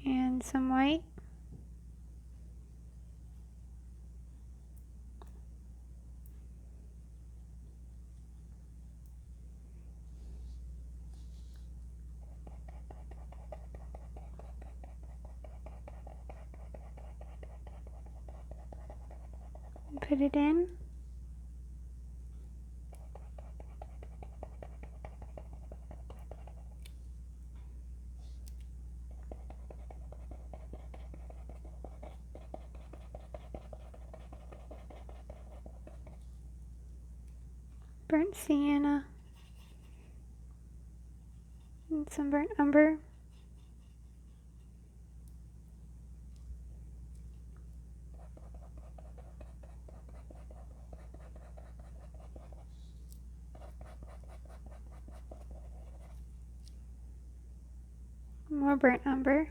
and some white. Put it in. Burnt sienna and some burnt umber. More burnt umber.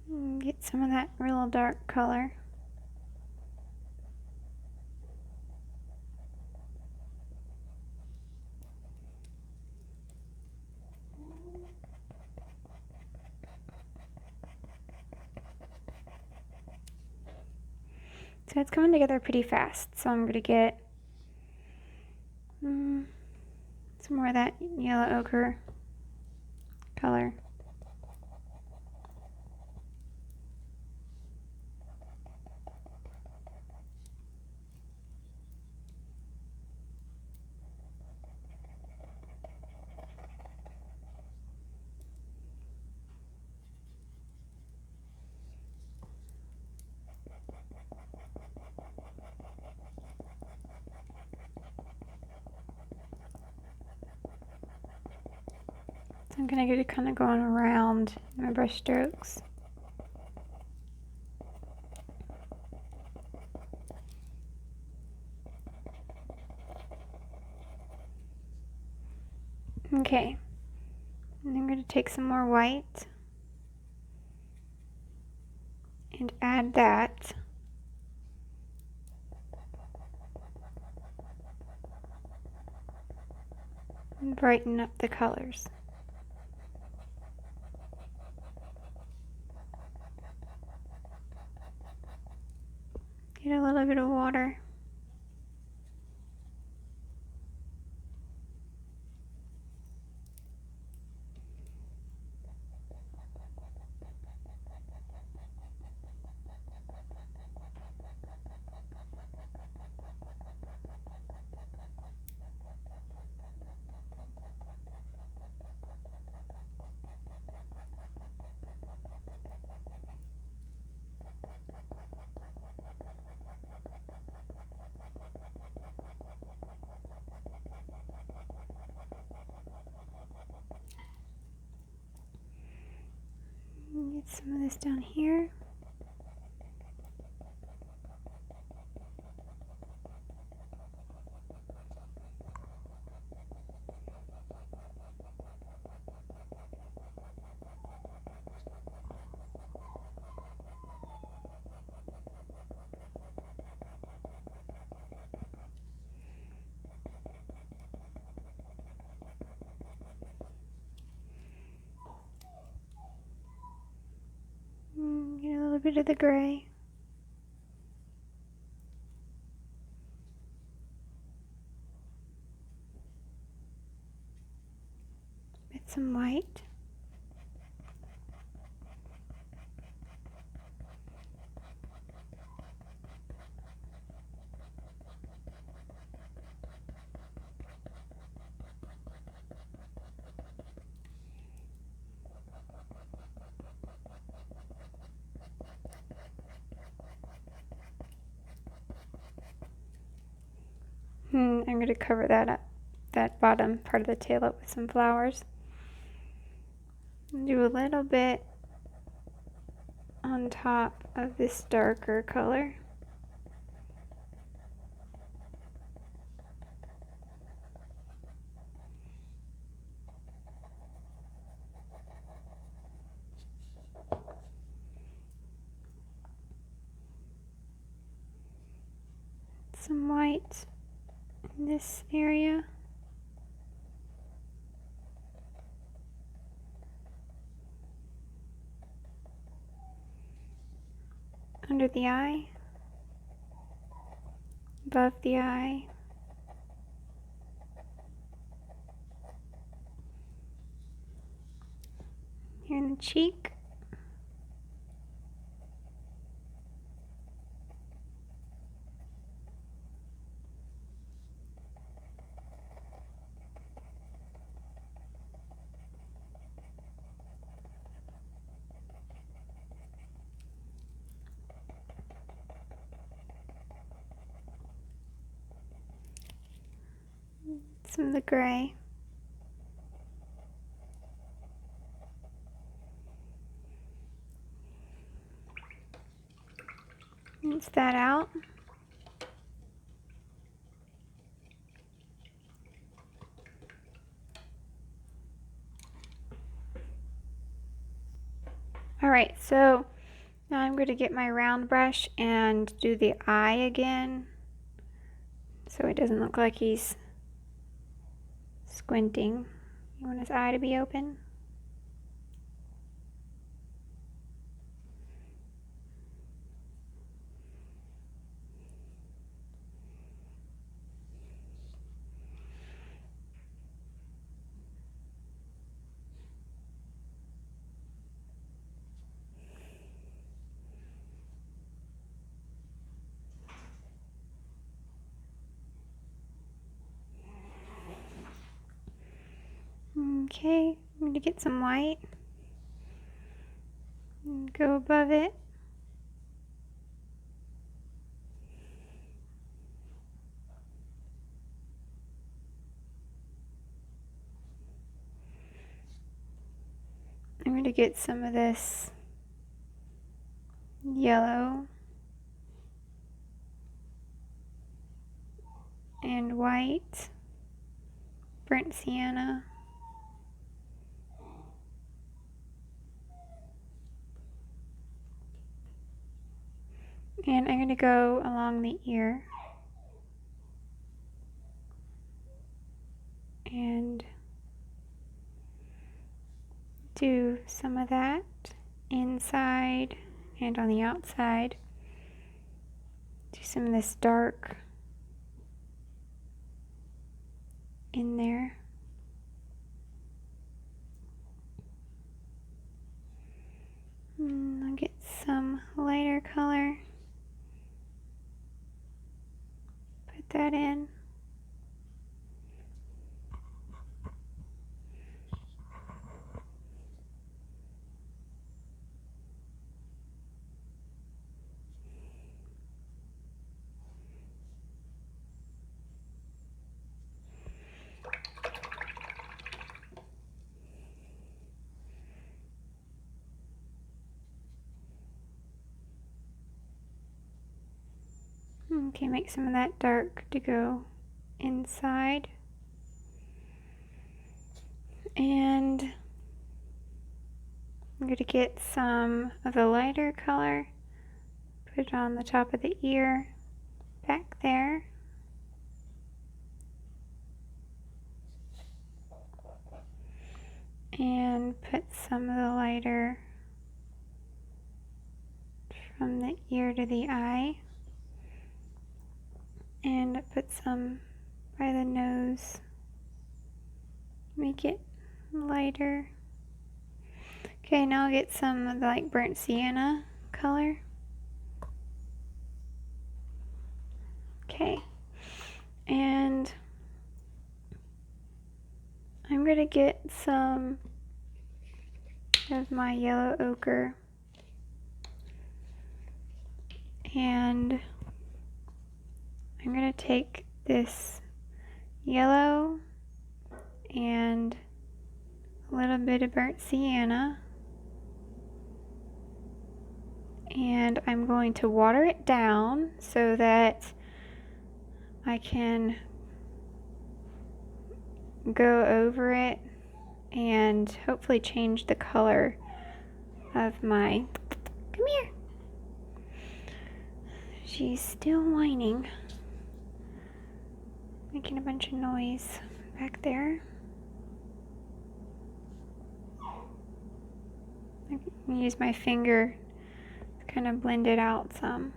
And get some of that real dark color. So it's coming together pretty fast. So I'm going to get more that yellow ochre color. So I'm going to get it kind of going around my brush strokes. Okay, and I'm going to take some more white and add that. And brighten up the colors. Get a little bit of water. Get some of this down here. Get a little bit of the gray. With some white. I'm going to cover that up, that bottom part of the tail up with some flowers. Do a little bit on top of this darker color. Some white in this area. Under the eye, above the eye, here in the cheek, some of the gray. Rinse that out. Alright, so now I'm going to get my round brush and do the eye again, so it doesn't look like he's squinting. You want his eye to be open. Okay, I'm going to get some white and go above it. I'm going to get some of this yellow and white, burnt sienna. And I'm going to go along the ear and do some of that inside and on the outside. Do some of this dark in there. I'll get some lighter color. Put that in. Okay, make some of that dark to go inside. And I'm going to get some of the lighter color, put it on the top of the ear, back there. And put some of the lighter from the ear to the eye. And put some by the nose. Make it lighter. Okay, now I'll get some of the like burnt sienna color. Okay, and I'm gonna get some of my yellow ochre, and I'm gonna take this yellow and a little bit of burnt sienna, and I'm going to water it down so that I can go over it and hopefully change the color of my, come here, she's still whining, making a bunch of noise back there. I can use my finger to kind of blend it out some.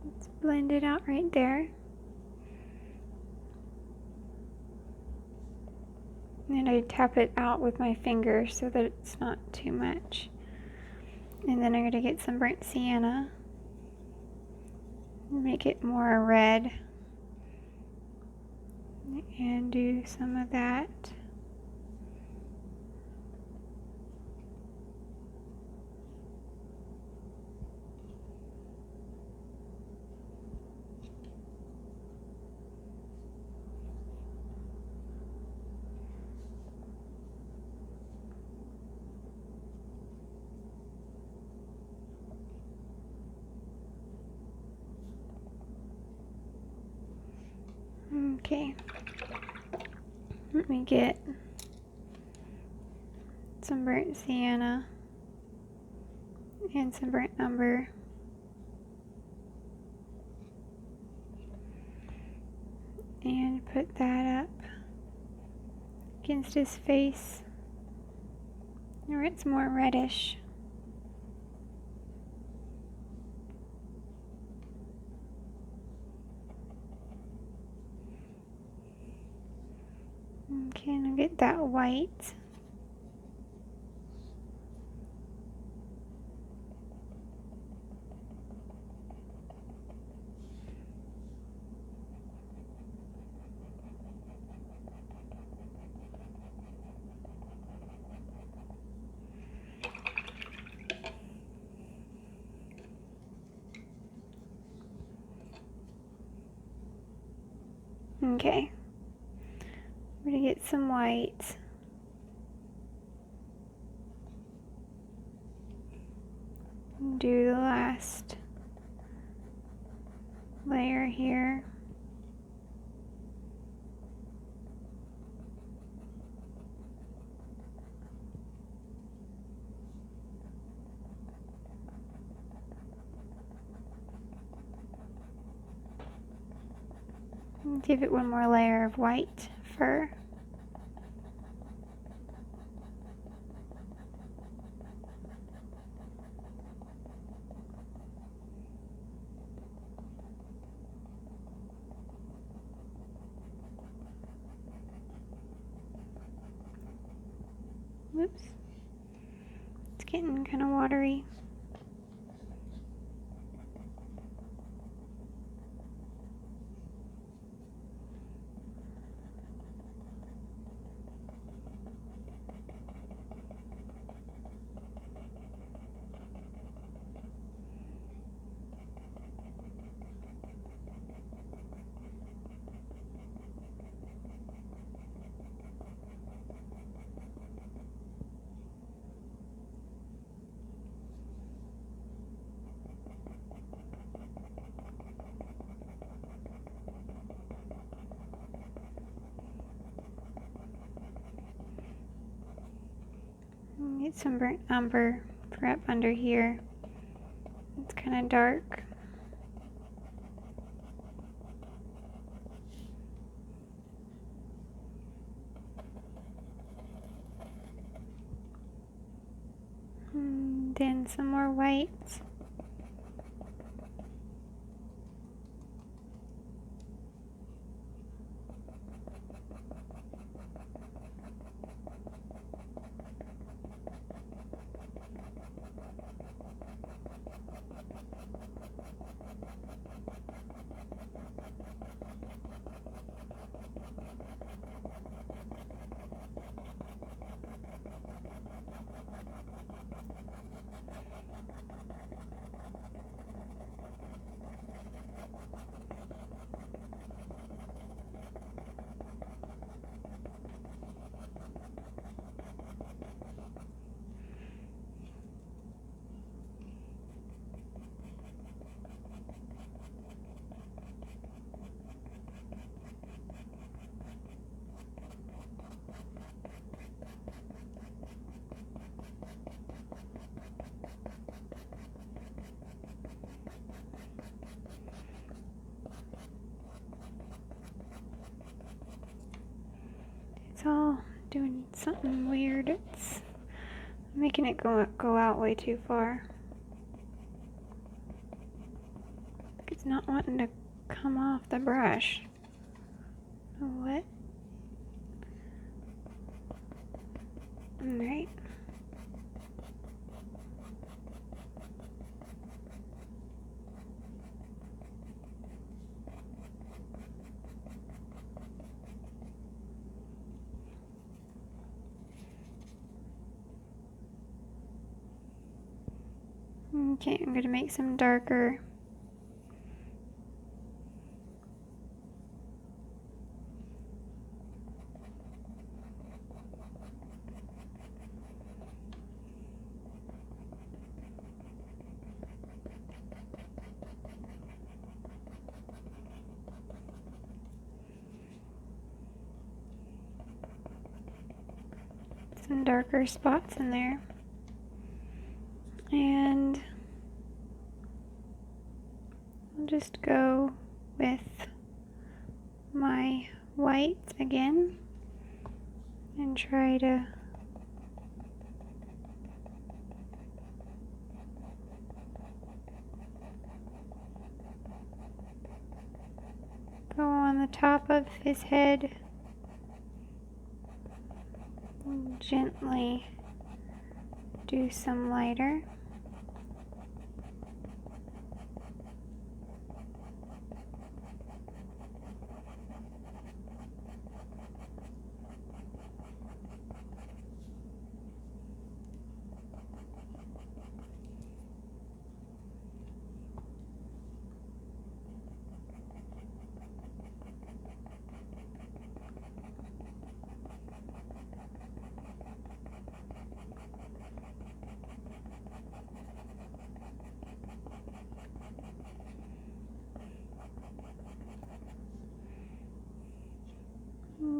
Let's blend it out right there. And I tap it out with my finger so that it's not too much. And then I'm going to get some burnt sienna, make it more red, and do some of that. Okay, let me get some burnt sienna and some burnt umber. And put that up against his face where it's more reddish. Okay, and I'll get that white. Okay, we're gonna get some white. Do the last layer here. And give it one more layer of white fur. Whoops. It's getting kind of watery. Get some burnt umber for up under here. It's kind of dark. And then some more white. It's all doing something weird. It's making it go out way too far. It's not wanting to come off the brush. Oh, what? Alright. Okay, I'm going to make some darker. Some darker spots in there. And I'll just go with my white again and try to go on the top of his head. gently do some lighter.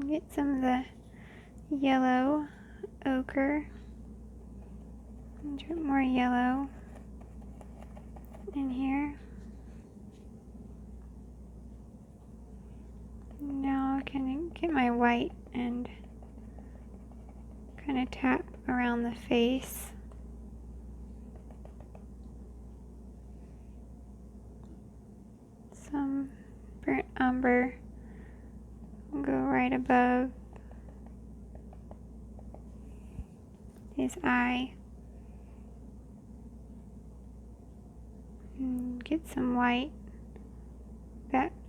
Get some of the yellow ochre, a bit more yellow in here. Now I can get my white and kind of tap around the face. Some burnt umber will go right above his eye. And get some white.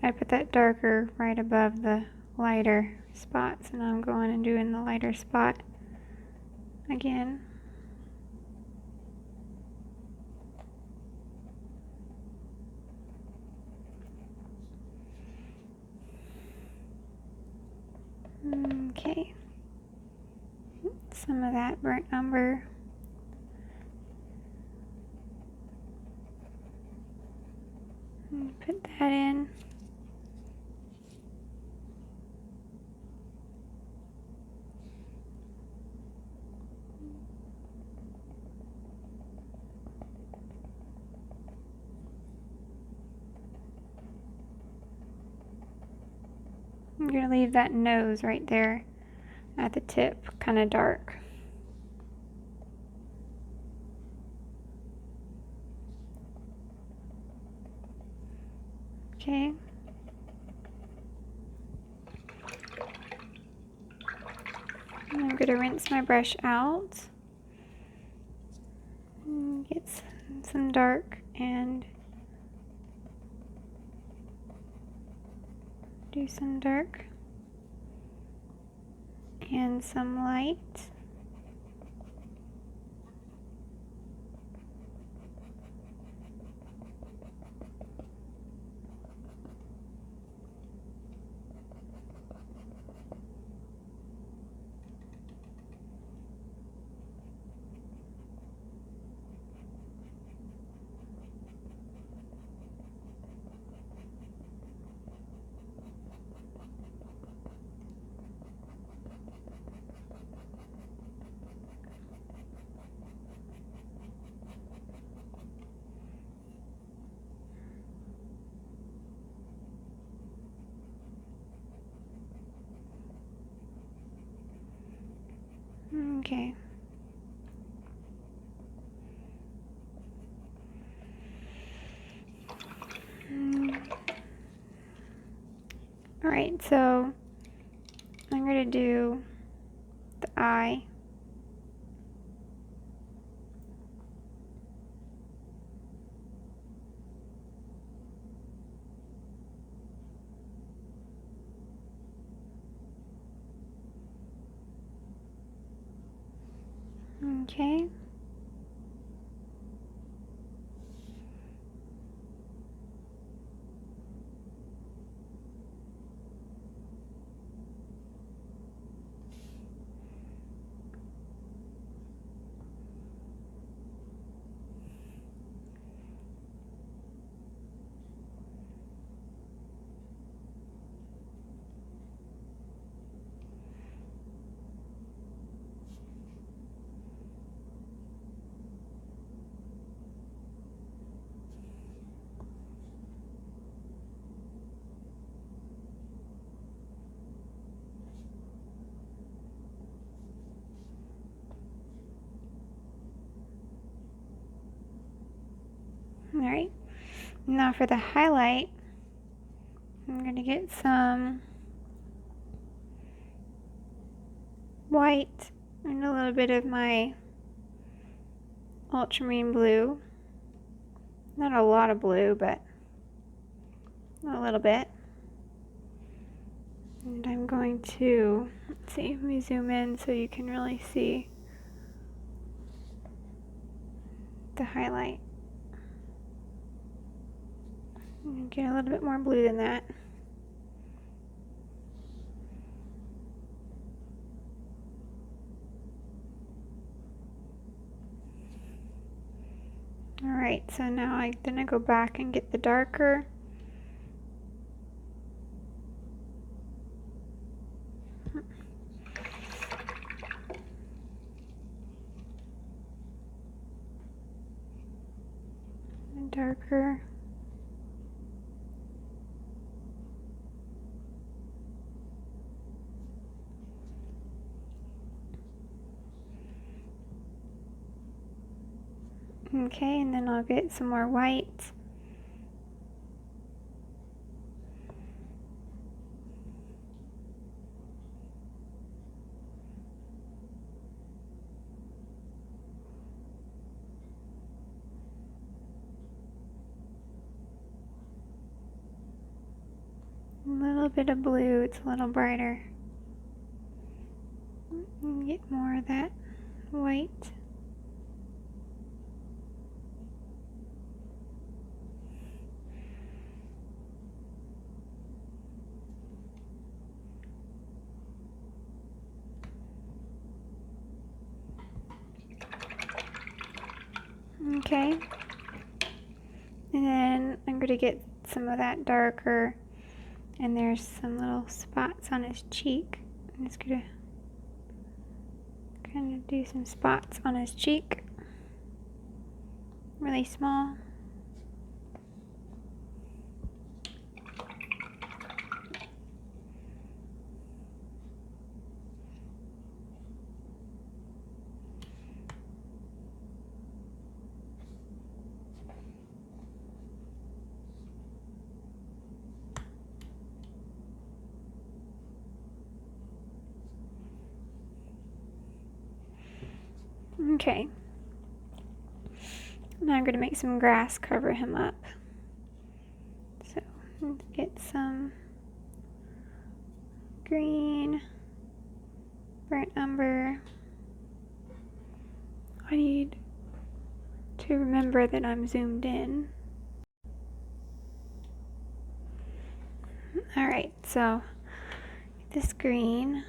I put that darker right above the lighter spots, and I'm going and doing the lighter spot again. Okay, some of that burnt umber. And put that in. I'm going to leave that nose right there at the tip kind of dark. Okay. And I'm going to rinse my brush out. And get some dark and do some dark and some light. Okay. All right, so I'm going to do the eye. Okay. All right, now for the highlight, I'm going to get some white and a little bit of my Ultramarine Blue. Not a lot of blue, but a little bit. And I'm going to, let's see, let me zoom in so you can really see the highlight. And get a little bit more blue than that. Alright, so now I'm gonna go back and get the darker. And darker. Okay, and then I'll get some more white. A little bit of blue, it's a little brighter. And get more of that white. Okay, and then I'm going to get some of that darker, and there's some little spots on his cheek. I'm just going to kind of do some spots on his cheek, really small. Okay, now I'm going to make some grass cover him up. So let's get some green, burnt umber. I need to remember that I'm zoomed in. Alright, so this green.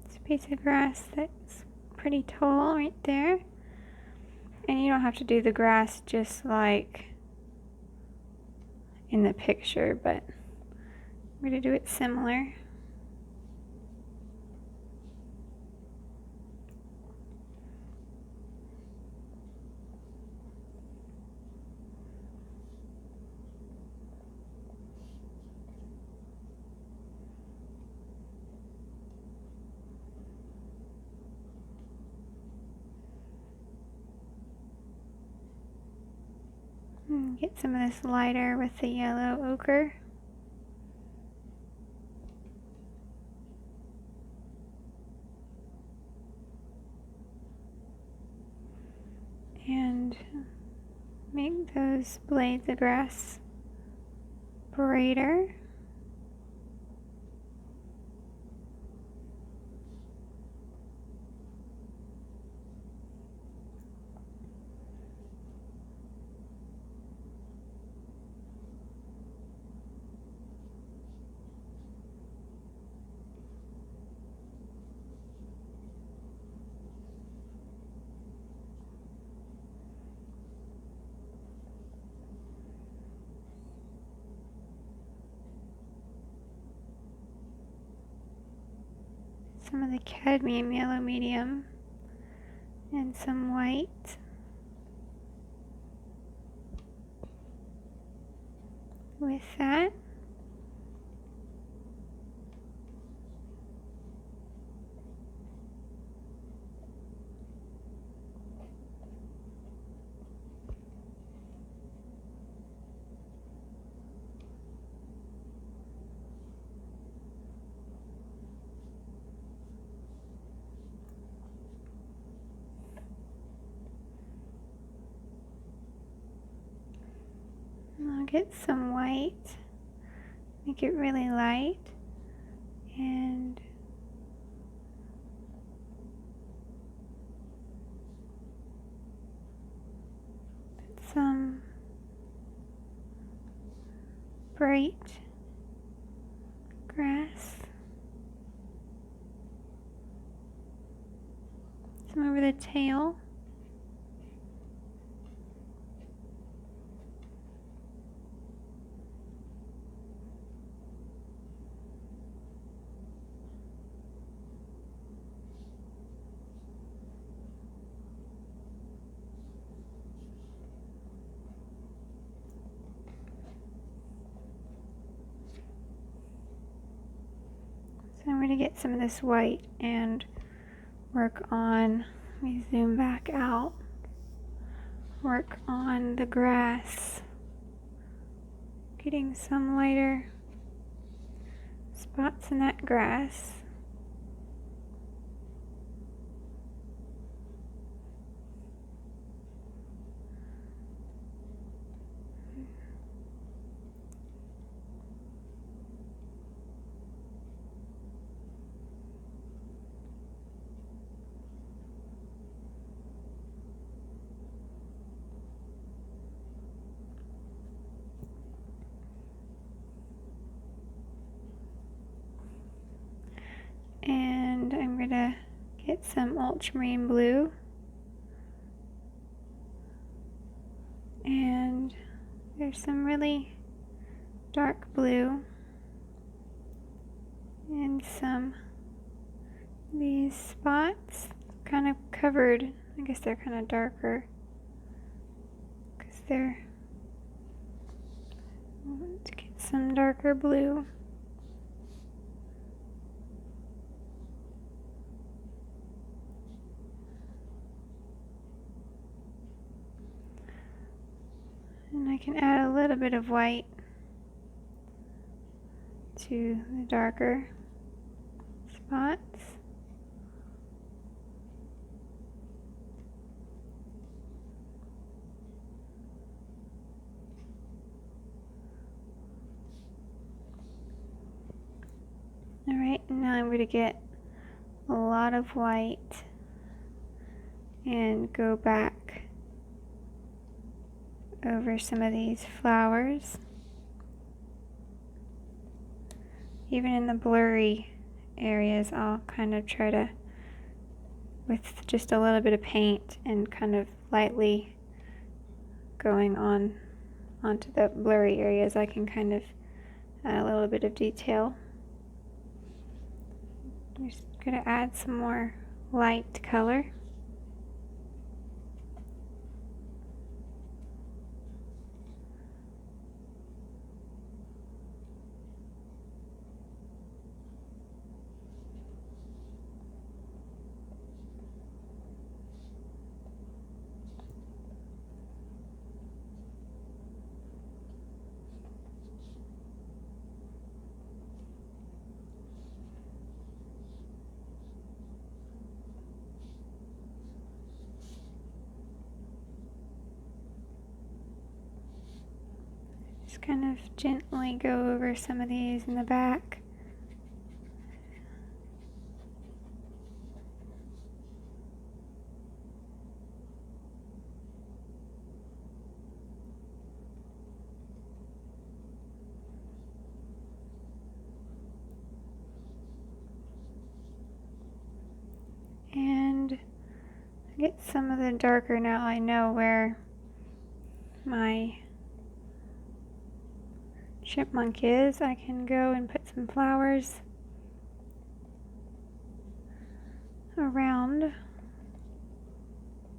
It's a piece of grass that's pretty tall right there. And you don't have to do the grass just like in the picture, but I'm going to do it similar. Get some of this lighter with the yellow ochre. And make those blades of grass brighter. Some of the cadmium yellow medium and some white. With that, get some white, make it really light, and put some bright grass, some over the tail. So I'm going to get some of this white and work on, let me zoom back out, work on the grass, getting some lighter spots in that grass. And I'm going to get some Ultramarine Blue, and there's some really dark blue and some of these spots kind of covered. I guess they're kind of darker because they're, I want to get some darker blue. And I can add a little bit of white to the darker spots. Alright, now I'm going to get a lot of white and go back over some of these flowers. Even in the blurry areas, I'll kind of try to, with just a little bit of paint and kind of lightly going onto the blurry areas, I can kind of add a little bit of detail. I'm just going to add some more light color. Just kind of gently go over some of these in the back. And get some of the darker. Now I know where my chipmunk is. I can go and put some flowers around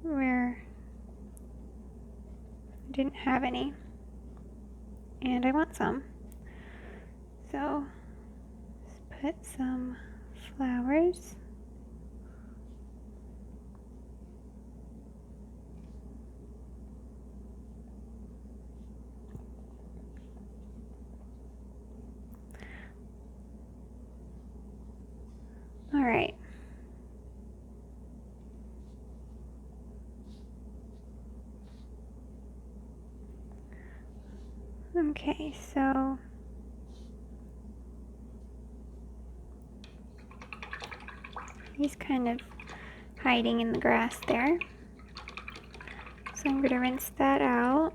where I didn't have any, and I want some. So let's put some flowers. All right. I'm Okay, so he's kind of hiding in the grass there. So I'm going to rinse that out.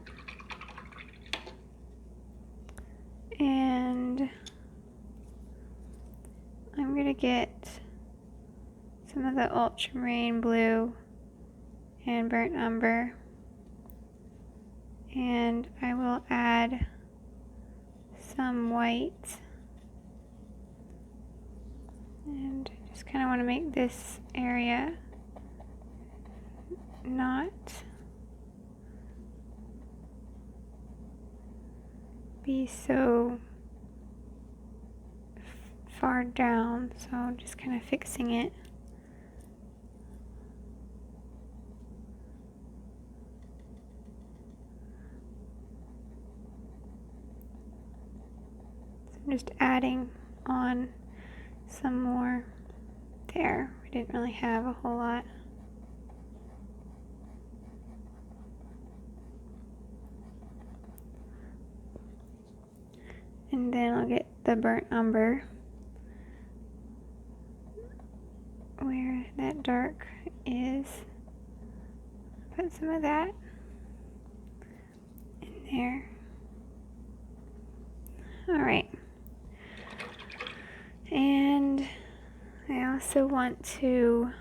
And I'm going to get some of the Ultramarine Blue and Burnt Umber. And I will add some white. And just kind of want to make this area not be so far down, so just kind of fixing it. So I'm just adding on some more there. We didn't really have a whole lot. And then I'll get the burnt umber where that dark is. Put some of that in there. Alright. And I also want to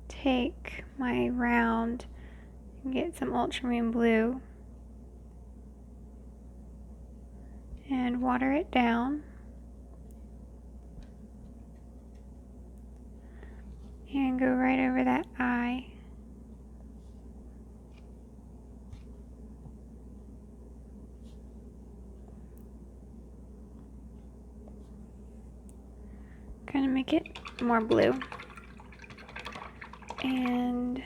take my round and get some ultramarine blue and water it down. And go right over that eye. Kind of make it more blue. And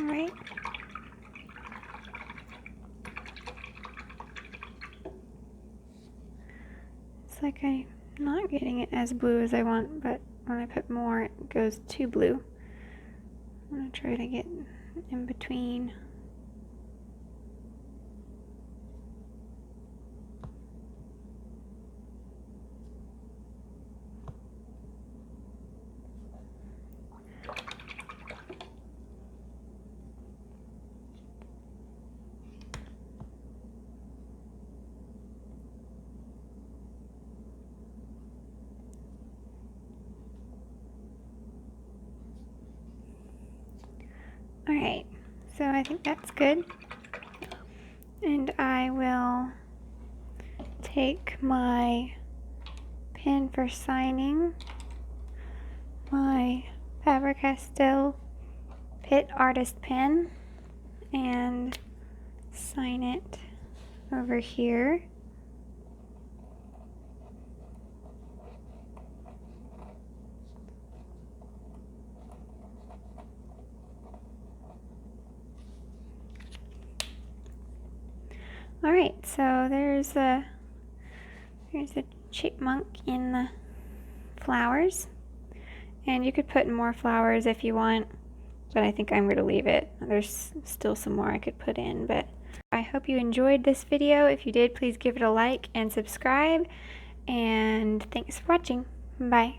right. It's like I'm not getting it as blue as I want, but when I put more, it goes too blue. I'm going to try to get in between. Alright, so I think that's good. And I will take my pen for signing, my Faber-Castell Pitt Artist pen, and sign it over here. Alright, so there's a chipmunk in the flowers, and you could put more flowers if you want, but I think I'm going to leave it. There's still some more I could put in, but I hope you enjoyed this video. If you did, please give it a like and subscribe, and thanks for watching. Bye.